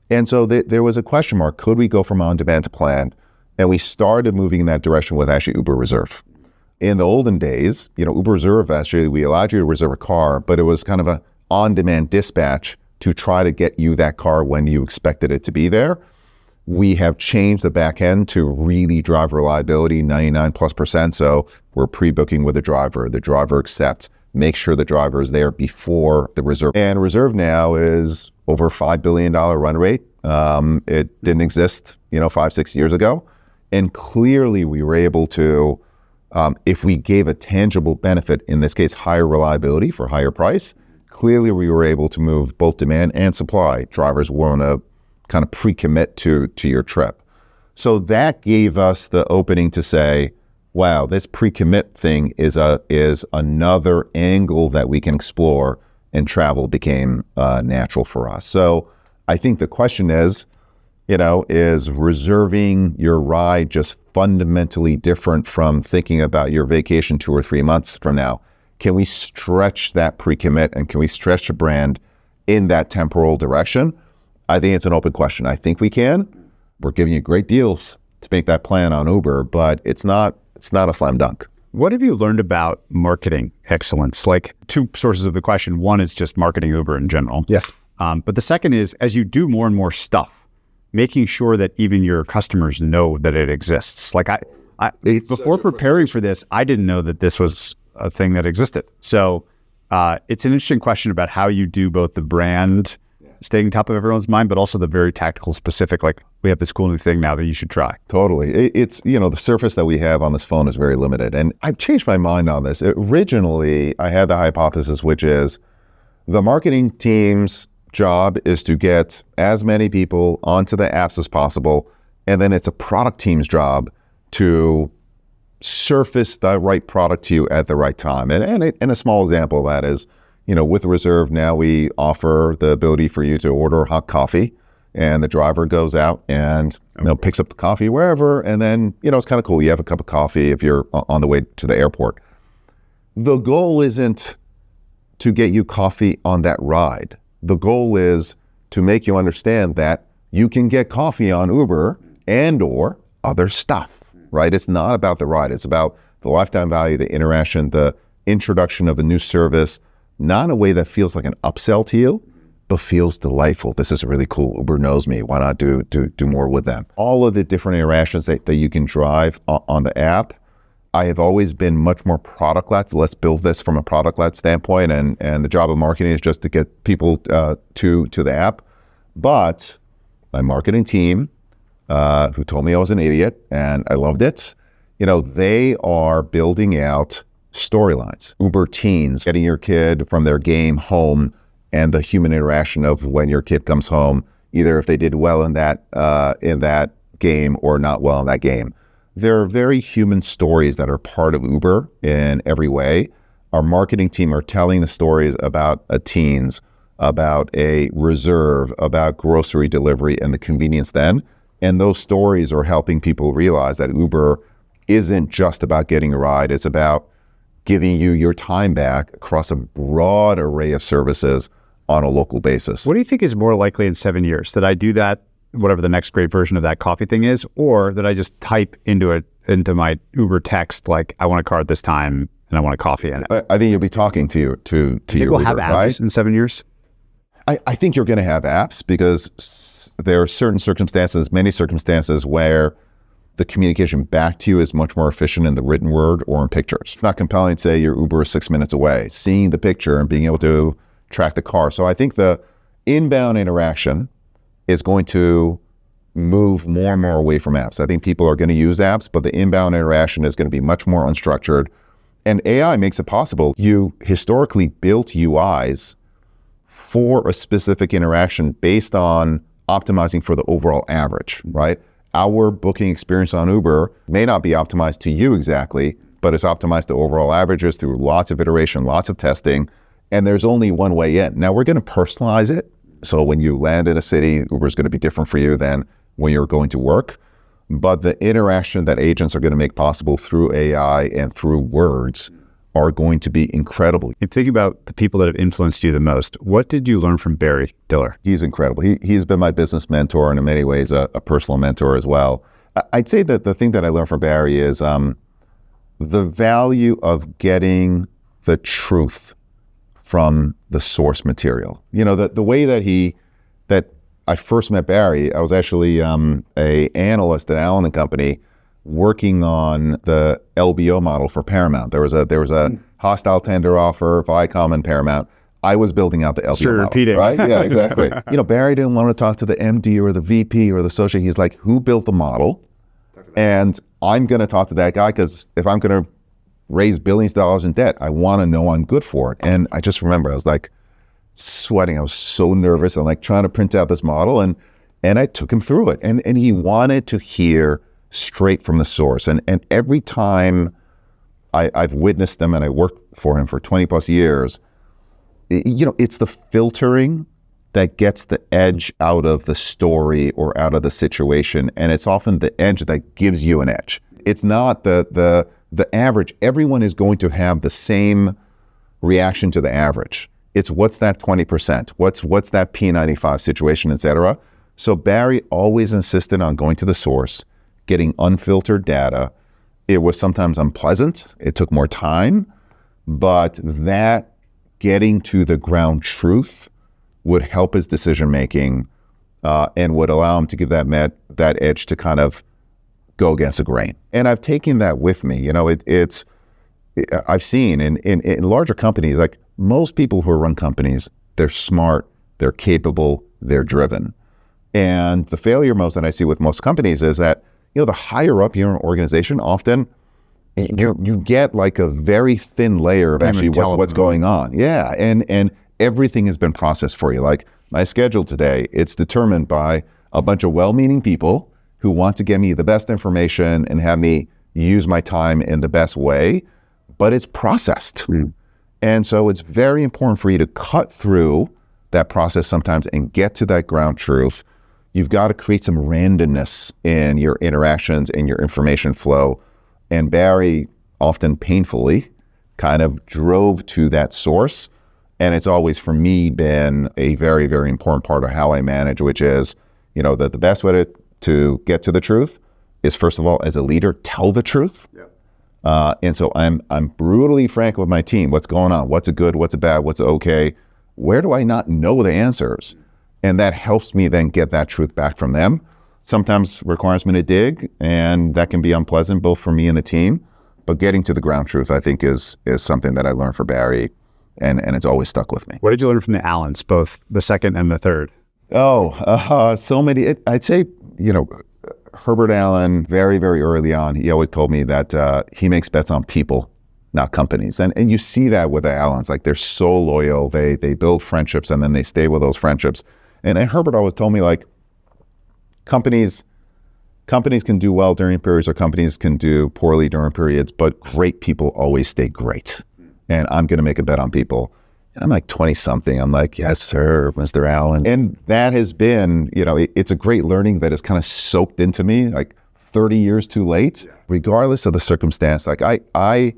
And so there was a question mark, could we go from on-demand to planned? And we started moving in that direction with actually Uber Reserve. In the olden days, you know, Uber Reserve, actually, we allowed you to reserve a car, but it was kind of a on-demand dispatch to try to get you that car when you expected it to be there. We have changed the back end to really drive reliability, 99+%. So we're pre-booking with the driver accepts, make sure the driver is there before the reserve. And reserve now is over $5 billion run rate. It didn't exist, you know, 5-6 years ago. And clearly we were able to, if we gave a tangible benefit, in this case, higher reliability for higher price, clearly we were able to move both demand and supply. Drivers willing to kind of pre-commit to your trip. So that gave us the opening to say, wow, this pre-commit thing is another angle that we can explore, and travel became natural for us. So I think the question is, you know, is reserving your ride just fundamentally different from thinking about your vacation 2 or 3 months from now? Can we stretch that pre-commit, and can we stretch the brand in that temporal direction? I think it's an open question. I think we can. We're giving you great deals to make that plan on Uber, but it's not a slam dunk. What have you learned about marketing excellence? Like, two sources of the question. One is just marketing Uber in general. Yes. But the second is, as you do more and more stuff, making sure that even your customers know that it exists. Like before preparing for this, I didn't know that this was a thing that existed. So it's an interesting question about how you do both the brand staying top of everyone's mind, but also the very tactical specific, like, we have this cool new thing now that you should try. Totally. It's, you know, the surface that we have on this phone is very limited. And I've changed my mind on this. Originally, I had the hypothesis, which is the marketing team's job is to get as many people onto the apps as possible. And then it's a product team's job to surface the right product to you at the right time. And a small example of that is, you know, with Reserve now we offer the ability for you to order hot coffee, and the driver goes out and, you know, picks up the coffee wherever, and then, you know, it's kind of cool. You have a cup of coffee if you're on the way to the airport. The goal isn't to get you coffee on that ride. The goal is to make you understand that you can get coffee on Uber and or other stuff, right? It's not about the ride. It's about the lifetime value, the interaction, the introduction of a new service, not in a way that feels like an upsell to you, but feels delightful. This is really cool. Uber knows me. Why not do more with them? All of the different interactions that you can drive on the app. I have always been much more product-led. Let's build this from a product-led standpoint, and the job of marketing is just to get people to the app. But my marketing team, who told me I was an idiot, and I loved it, you know, they are building out storylines. Uber teens, getting your kid from their game home, and the human interaction of when your kid comes home, either if they did well in that game or not well in that game. There are very human stories that are part of Uber in every way. Our marketing team are telling the stories about a teens, about a Reserve, about grocery delivery and the convenience then. And those stories are helping people realize that Uber isn't just about getting a ride. It's about giving you your time back across a broad array of services on a local basis. What do you think is more likely in 7 years? That I do that, whatever the next great version of that coffee thing is, or that I just type into my Uber text, like, I want a car at this time and I want a coffee in it? I think you'll be talking to your we'll Uber, have apps right? in 7 years? I think you're going to have apps because there are certain circumstances, many circumstances where the communication back to you is much more efficient in the written word or in pictures. It's not compelling to say your Uber is 6 minutes away. Seeing the picture and being able to track the car. So I think the inbound interaction is going to move more and more away from apps. I think people are going to use apps, but the inbound interaction is going to be much more unstructured. And AI makes it possible. You historically built UIs for a specific interaction based on optimizing for the overall average, right? Our booking experience on Uber may not be optimized to you exactly, but it's optimized to overall averages through lots of iteration, lots of testing, and there's only one way in. Now we're going to personalize it. So when you land in a city, Uber is going to be different for you than when you're going to work. But the interaction that agents are going to make possible through AI and through words are going to be incredible. If thinking about the people that have influenced you the most, what did you learn from Barry Diller? He's incredible. He's been my business mentor and in many ways a personal mentor as well. I'd say that the thing that I learned from Barry is the value of getting the truth from the source material. You know, the way that I first met Barry, I was actually a analyst at Allen & Company working on the LBO model for Paramount. There was a hostile tender offer, Viacom and Paramount. I was building out the LBO model, repeating. right? Yeah, exactly. You know, Barry didn't want to talk to the MD or the VP or the associate. He's like, who built the model? And I'm going to talk to that guy because if I'm going to raise billions of dollars in debt, I want to know I'm good for it. And I just remember I was like sweating. I was so nervous. I'm like trying to print out this model, and I took him through it. And he wanted to hear straight from the source. And every time I've witnessed them, and I worked for him for 20 plus years, you know, it's the filtering that gets the edge out of the story or out of the situation. And it's often the edge that gives you an edge. It's not the average. Everyone is going to have the same reaction to the average. It's what's that 20%? What's that P95 situation, et cetera. So Barry always insisted on going to the source, getting unfiltered data. It was sometimes unpleasant. It took more time, but that getting to the ground truth would help his decision-making and would allow him to give that edge to kind of go against the grain. And I've taken that with me. You know, I've seen in larger companies, like most people who run companies, they're smart, they're capable, they're driven. And the failure most that I see with most companies is that, you know, the higher up you're in an organization, often you get like a very thin layer of actually what's going on. Yeah, and everything has been processed for you. Like my schedule today, it's determined by a bunch of well-meaning people who want to get me the best information and have me use my time in the best way, but it's processed. And so it's very important for you to cut through that process sometimes and get to that ground truth. You've got to create some randomness in your interactions and your information flow. And Barry often painfully kind of drove to that source. And it's always, for me, been a very, very important part of how I manage, which is, you know, that the best way to get to the truth is, first of all, as a leader, tell the truth. Yeah. And so I'm brutally frank with my team. What's going on? What's a good? What's a bad? What's okay? Where do I not know the answers? And that helps me then get that truth back from them. Sometimes requires me to dig, and that can be unpleasant both for me and the team. But getting to the ground truth, I think, is something that I learned from Barry, and it's always stuck with me. What did you learn from the Allens, both the second and the third? So many. I'd say, you know, Herbert Allen, very, very early on, he always told me that he makes bets on people, not companies. And you see that with the Allens. Like, they're so loyal. They build friendships, and then they stay with those friendships. And Herbert always told me, like, companies can do well during periods, or companies can do poorly during periods, but great people always stay great. And I'm going to make a bet on people. And I'm like 20-something. I'm like, yes, sir, Mr. Allen. And that has been, you know, it's a great learning that has kind of soaked into me, like 30 years too late, regardless of the circumstance. Like I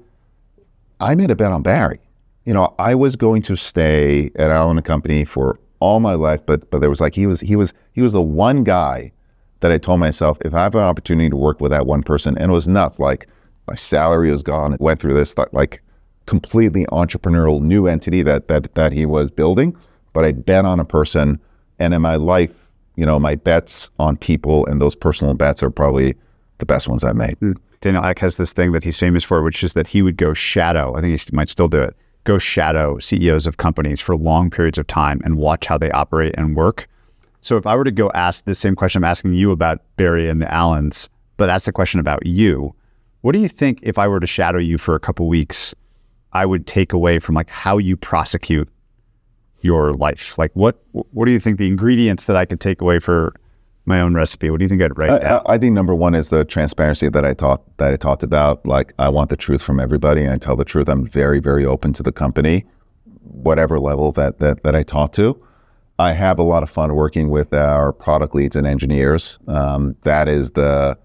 I made a bet on Barry. You know, I was going to stay at Allen & Company for all my life, but there was like, he was the one guy that I told myself, if I have an opportunity to work with that one person, and it was nuts, like my salary was gone, went through this like completely entrepreneurial new entity that he was building, but I bet on a person, and in my life, you know, my bets on people and those personal bets are probably the best ones I've made. Daniel Ek has this thing that he's famous for, which is that he would go shadow, I think he might still do it, go shadow CEOs of companies for long periods of time and watch how they operate and work. So if I were to go ask the same question I'm asking you about Barry and the Allens, but ask the question about you, what do you think if I were to shadow you for a couple weeks, I would take away from like how you prosecute your life? Like what do you think the ingredients that I could take away for my own recipe? What do you think I'd write down? I think number one is the transparency that I talked about. Like, I want the truth from everybody, and I tell the truth. I'm very, very open to the company, whatever level that I talk to. I have a lot of fun working with our product leads and engineers. That is the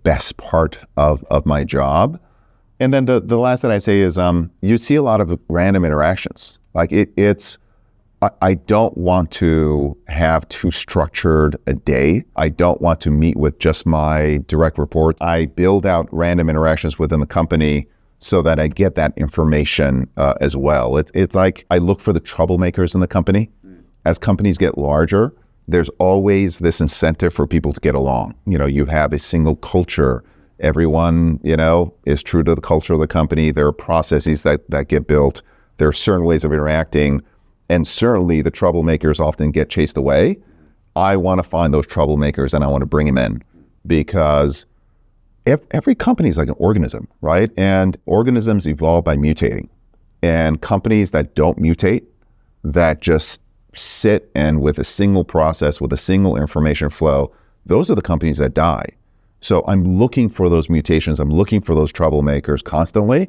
best part of my job. And then the last that I say is you see a lot of random interactions. Like I don't want to have too structured a day. I don't want to meet with just my direct report. I build out random interactions within the company so that I get that information as well. It's like I look for the troublemakers in the company. As companies get larger, there's always this incentive for people to get along. You know, you have a single culture. Everyone, you know, is true to the culture of the company. There are processes that get built. There are certain ways of interacting. And certainly the troublemakers often get chased away. I want to find those troublemakers and I want to bring them in, because every company is like an organism, right? And organisms evolve by mutating. And companies that don't mutate, that just sit and with a single process, with a single information flow, those are the companies that die. So I'm looking for those mutations. I'm looking for those troublemakers constantly.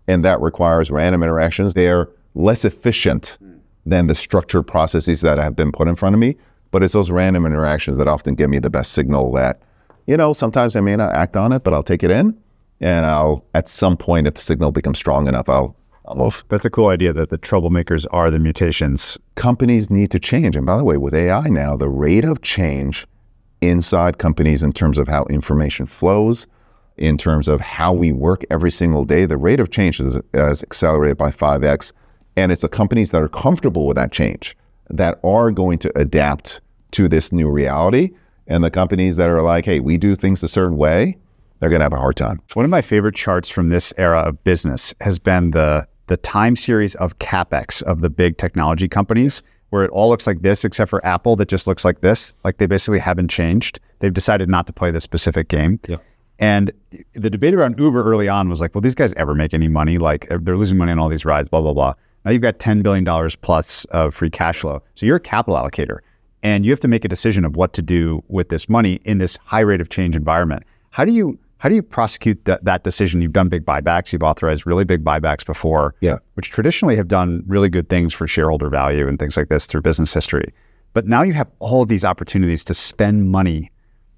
And that requires random interactions. They're less efficient than the structured processes that have been put in front of me. But it's those random interactions that often give me the best signal that, you know, sometimes I may not act on it, but I'll take it in. And I'll, at some point, if the signal becomes strong enough, I'll move. That's a cool idea that the troublemakers are the mutations. Companies need to change. And by the way, with AI now, the rate of change inside companies in terms of how information flows, in terms of how we work every single day, the rate of change is accelerated by 5x. And it's the companies that are comfortable with that change that are going to adapt to this new reality. And the companies that are like, hey, we do things a certain way, they're going to have a hard time. One of my favorite charts from this era of business has been the time series of CapEx of the big technology companies, where it all looks like this, except for Apple, that just looks like this. Like they basically haven't changed. They've decided not to play this specific game. Yeah. And the debate around Uber early on was like, well, these guys ever make any money? Like they're losing money on all these rides, blah, blah, blah. Now you've got $10 billion plus of free cash flow. So you're a capital allocator and you have to make a decision of what to do with this money in this high rate of change environment. How do you prosecute that decision? You've done big buybacks. You've authorized really big buybacks before, which traditionally have done really good things for shareholder value and things like this through business history. But now you have all of these opportunities to spend money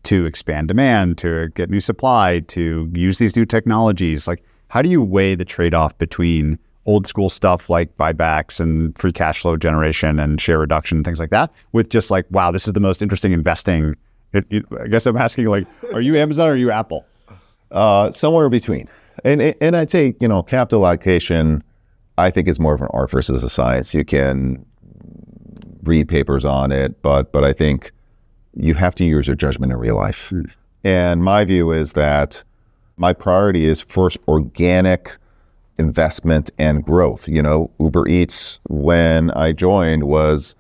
to expand demand, to get new supply, to use these new technologies. Like, how do you weigh the trade-off between old school stuff like buybacks and free cash flow generation and share reduction and things like that with just like, wow, this is the most interesting investing? I guess I'm asking, like, are you Amazon or are you Apple? Somewhere between. And I'd say, you know, capital allocation, I think is more of an art versus a science. You can read papers on it, but I think you have to use your judgment in real life. And my view is that my priority is first organic investment and growth. You know, Uber Eats, when I joined, was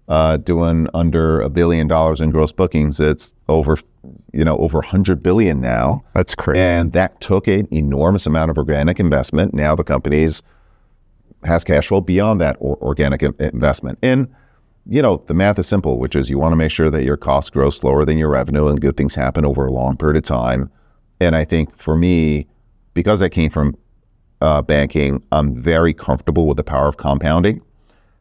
doing under $1 billion in gross bookings. It's over 100 billion now. That's crazy. And that took an enormous amount of organic investment. Now the company's has cash flow beyond that organic investment. And, you know, the math is simple, which is you want to make sure that your costs grow slower than your revenue and good things happen over a long period of time. And I think for me, because I came from banking, I'm very comfortable with the power of compounding.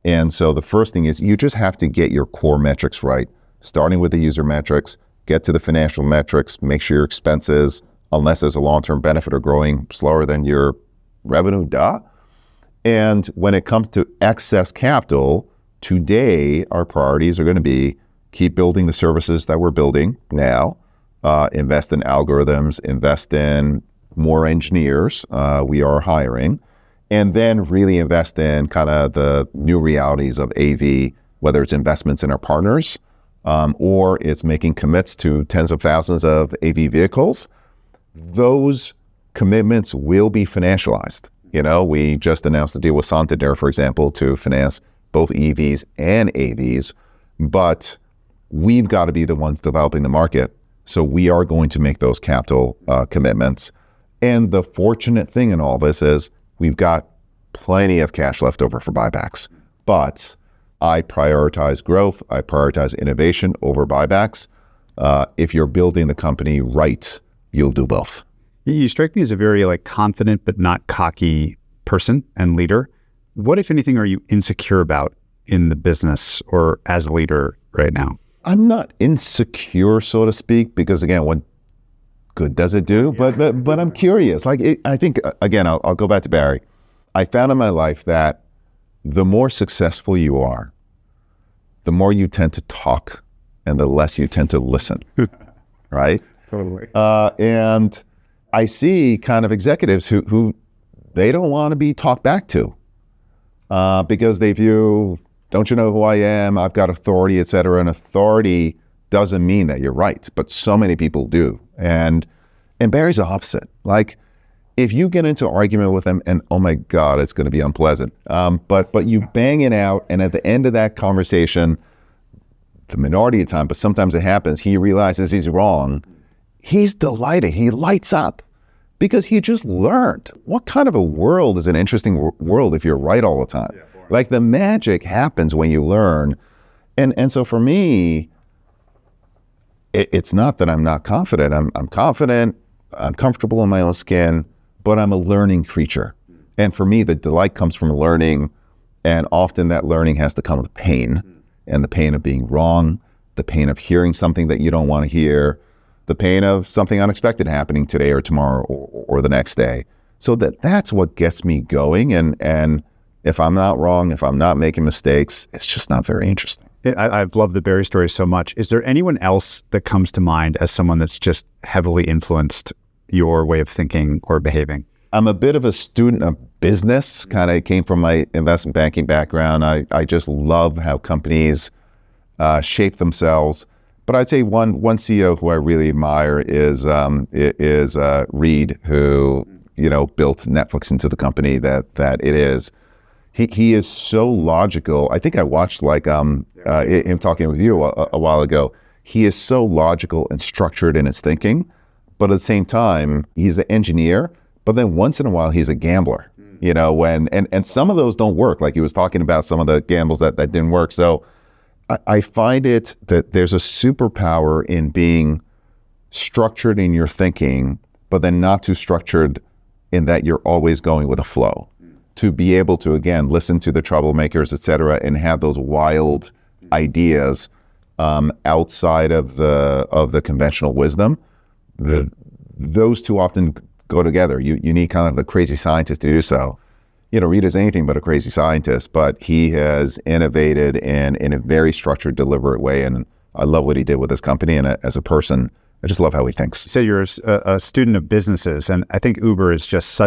And so the first thing is you just have to get your core metrics right, starting with the user metrics, get to the financial metrics, make sure your expenses, unless there's a long-term benefit, are growing slower than your revenue, duh. And when it comes to excess capital, today our priorities are going to be keep building the services that we're building now, invest in algorithms, invest in more engineers, we are hiring, and then really invest in kind of the new realities of AV, whether it's investments in our partners, or it's making commits to tens of thousands of AV vehicles. Those commitments will be financialized. You know, we just announced a deal with Santander, for example, to finance both EVs and AVs, but we've got to be the ones developing the market. So we are going to make those capital commitments. And the fortunate thing in all this is we've got plenty of cash left over for buybacks. But I prioritize growth. I prioritize innovation over buybacks. If you're building the company right, you'll do both. You strike me as a very confident but not cocky person and leader. What, if anything, are you insecure about in the business or as a leader right now? I'm not insecure, so to speak, because again, what good does it do? But I'm curious. I think, again, I'll go back to Barry. I found in my life that the more successful you are, the more you tend to talk and the less you tend to listen, right? Totally. And I see kind of executives who they don't want to be talked back to because they view, don't you know who I am? I've got authority, et cetera. And authority doesn't mean that you're right, but so many people do. And Barry's the opposite. If you get into an argument with him, and oh my God, it's going to be unpleasant. But you bang it out, and at the end of that conversation, the minority of time, but sometimes it happens, he realizes he's wrong. He's delighted. He lights up because he just learned. What kind of a world is an interesting world if you're right all the time? Yeah, the magic happens when you learn. And so for me, it's not that I'm not confident. I'm confident, I'm comfortable in my own skin, but I'm a learning creature. And for me, the delight comes from learning, and often that learning has to come with pain, and the pain of being wrong, the pain of hearing something that you don't want to hear, the pain of something unexpected happening today or tomorrow or the next day. So that's what gets me going. And if I'm not wrong, if I'm not making mistakes, it's just not very interesting. I've loved the Barry story so much. Is there anyone else that comes to mind as someone that's just heavily influenced your way of thinking or behaving? I'm a bit of a student of business, kind of came from my investment banking background. I just love how companies shape themselves. But I'd say one CEO who I really admire is Reed, who built Netflix into the company that it is. He is so logical. I think I watched him talking with you a while ago. He is so logical and structured in his thinking, but at the same time, he's an engineer. But then once in a while, he's a gambler. And some of those don't work. Like he was talking about some of the gambles that didn't work. So I find it that there's a superpower in being structured in your thinking, but then not too structured in that you're always going with a flow. To be able to, again, listen to the troublemakers, et cetera, and have those wild ideas outside of the conventional wisdom. Those two often go together. You need kind of the crazy scientist to do so. Reed is anything but a crazy scientist, but he has innovated in a very structured, deliberate way. And I love what he did with his company. And as a person, I just love how he thinks. You say you're a student of businesses, and I think Uber is just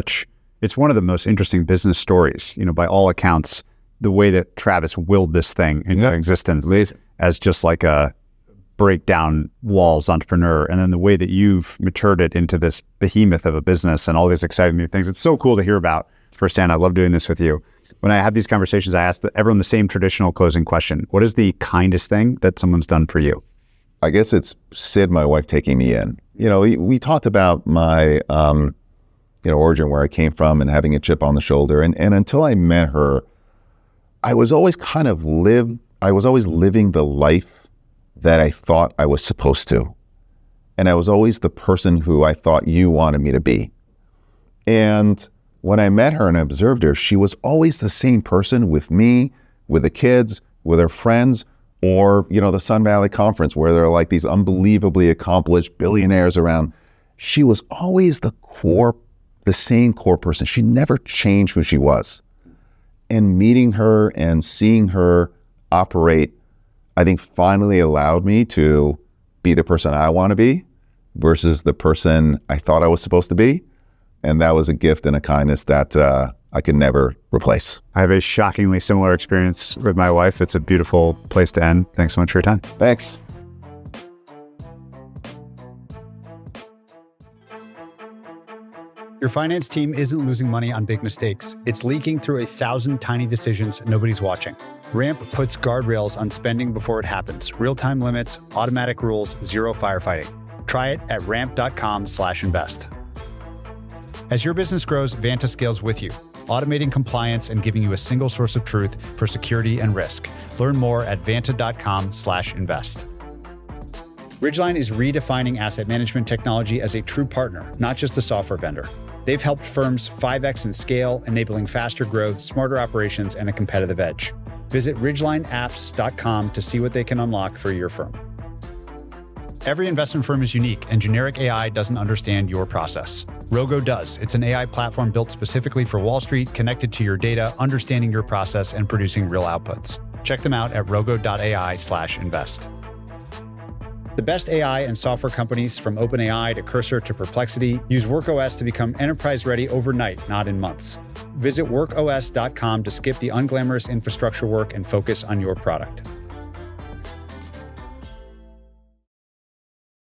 it's one of the most interesting business stories. By all accounts, the way that Travis willed this thing into existence as just like a break down walls entrepreneur, and then the way that you've matured it into this behemoth of a business and all these exciting new things. It's so cool to hear about firsthand. I love doing this with you. When I have these conversations, I ask everyone the same traditional closing question. What is the kindest thing that someone's done for you? I guess it's Sid, my wife, taking me in. We talked about my origin, where I came from, and having a chip on the shoulder. And until I met her, I was always living the life that I thought I was supposed to. And I was always the person who I thought you wanted me to be. And when I met her and I observed her, she was always the same person with me, with the kids, with her friends, or, the Sun Valley Conference, where there are like these unbelievably accomplished billionaires around. She was always the core the same core person. She never changed who she was. And meeting her and seeing her operate, I think finally allowed me to be the person I want to be versus the person I thought I was supposed to be. And that was a gift and a kindness that I could never replace. I have a shockingly similar experience with my wife. It's a beautiful place to end. Thanks so much for your time. Thanks. Your finance team isn't losing money on big mistakes. It's leaking through 1,000 tiny decisions nobody's watching. Ramp puts guardrails on spending before it happens. Real-time limits, automatic rules, zero firefighting. Try it at ramp.com/invest. As your business grows, Vanta scales with you, automating compliance and giving you a single source of truth for security and risk. Learn more at vanta.com/invest. Ridgeline is redefining asset management technology as a true partner, not just a software vendor. They've helped firms 5x in scale, enabling faster growth, smarter operations, and a competitive edge. Visit ridgelineapps.com to see what they can unlock for your firm. Every investment firm is unique, and generic AI doesn't understand your process. Rogo does. It's an AI platform built specifically for Wall Street, connected to your data, understanding your process, and producing real outputs. Check them out at rogo.ai/invest. The best AI and software companies, from OpenAI to Cursor to Perplexity, use WorkOS to become enterprise-ready overnight, not in months. Visit workos.com to skip the unglamorous infrastructure work and focus on your product.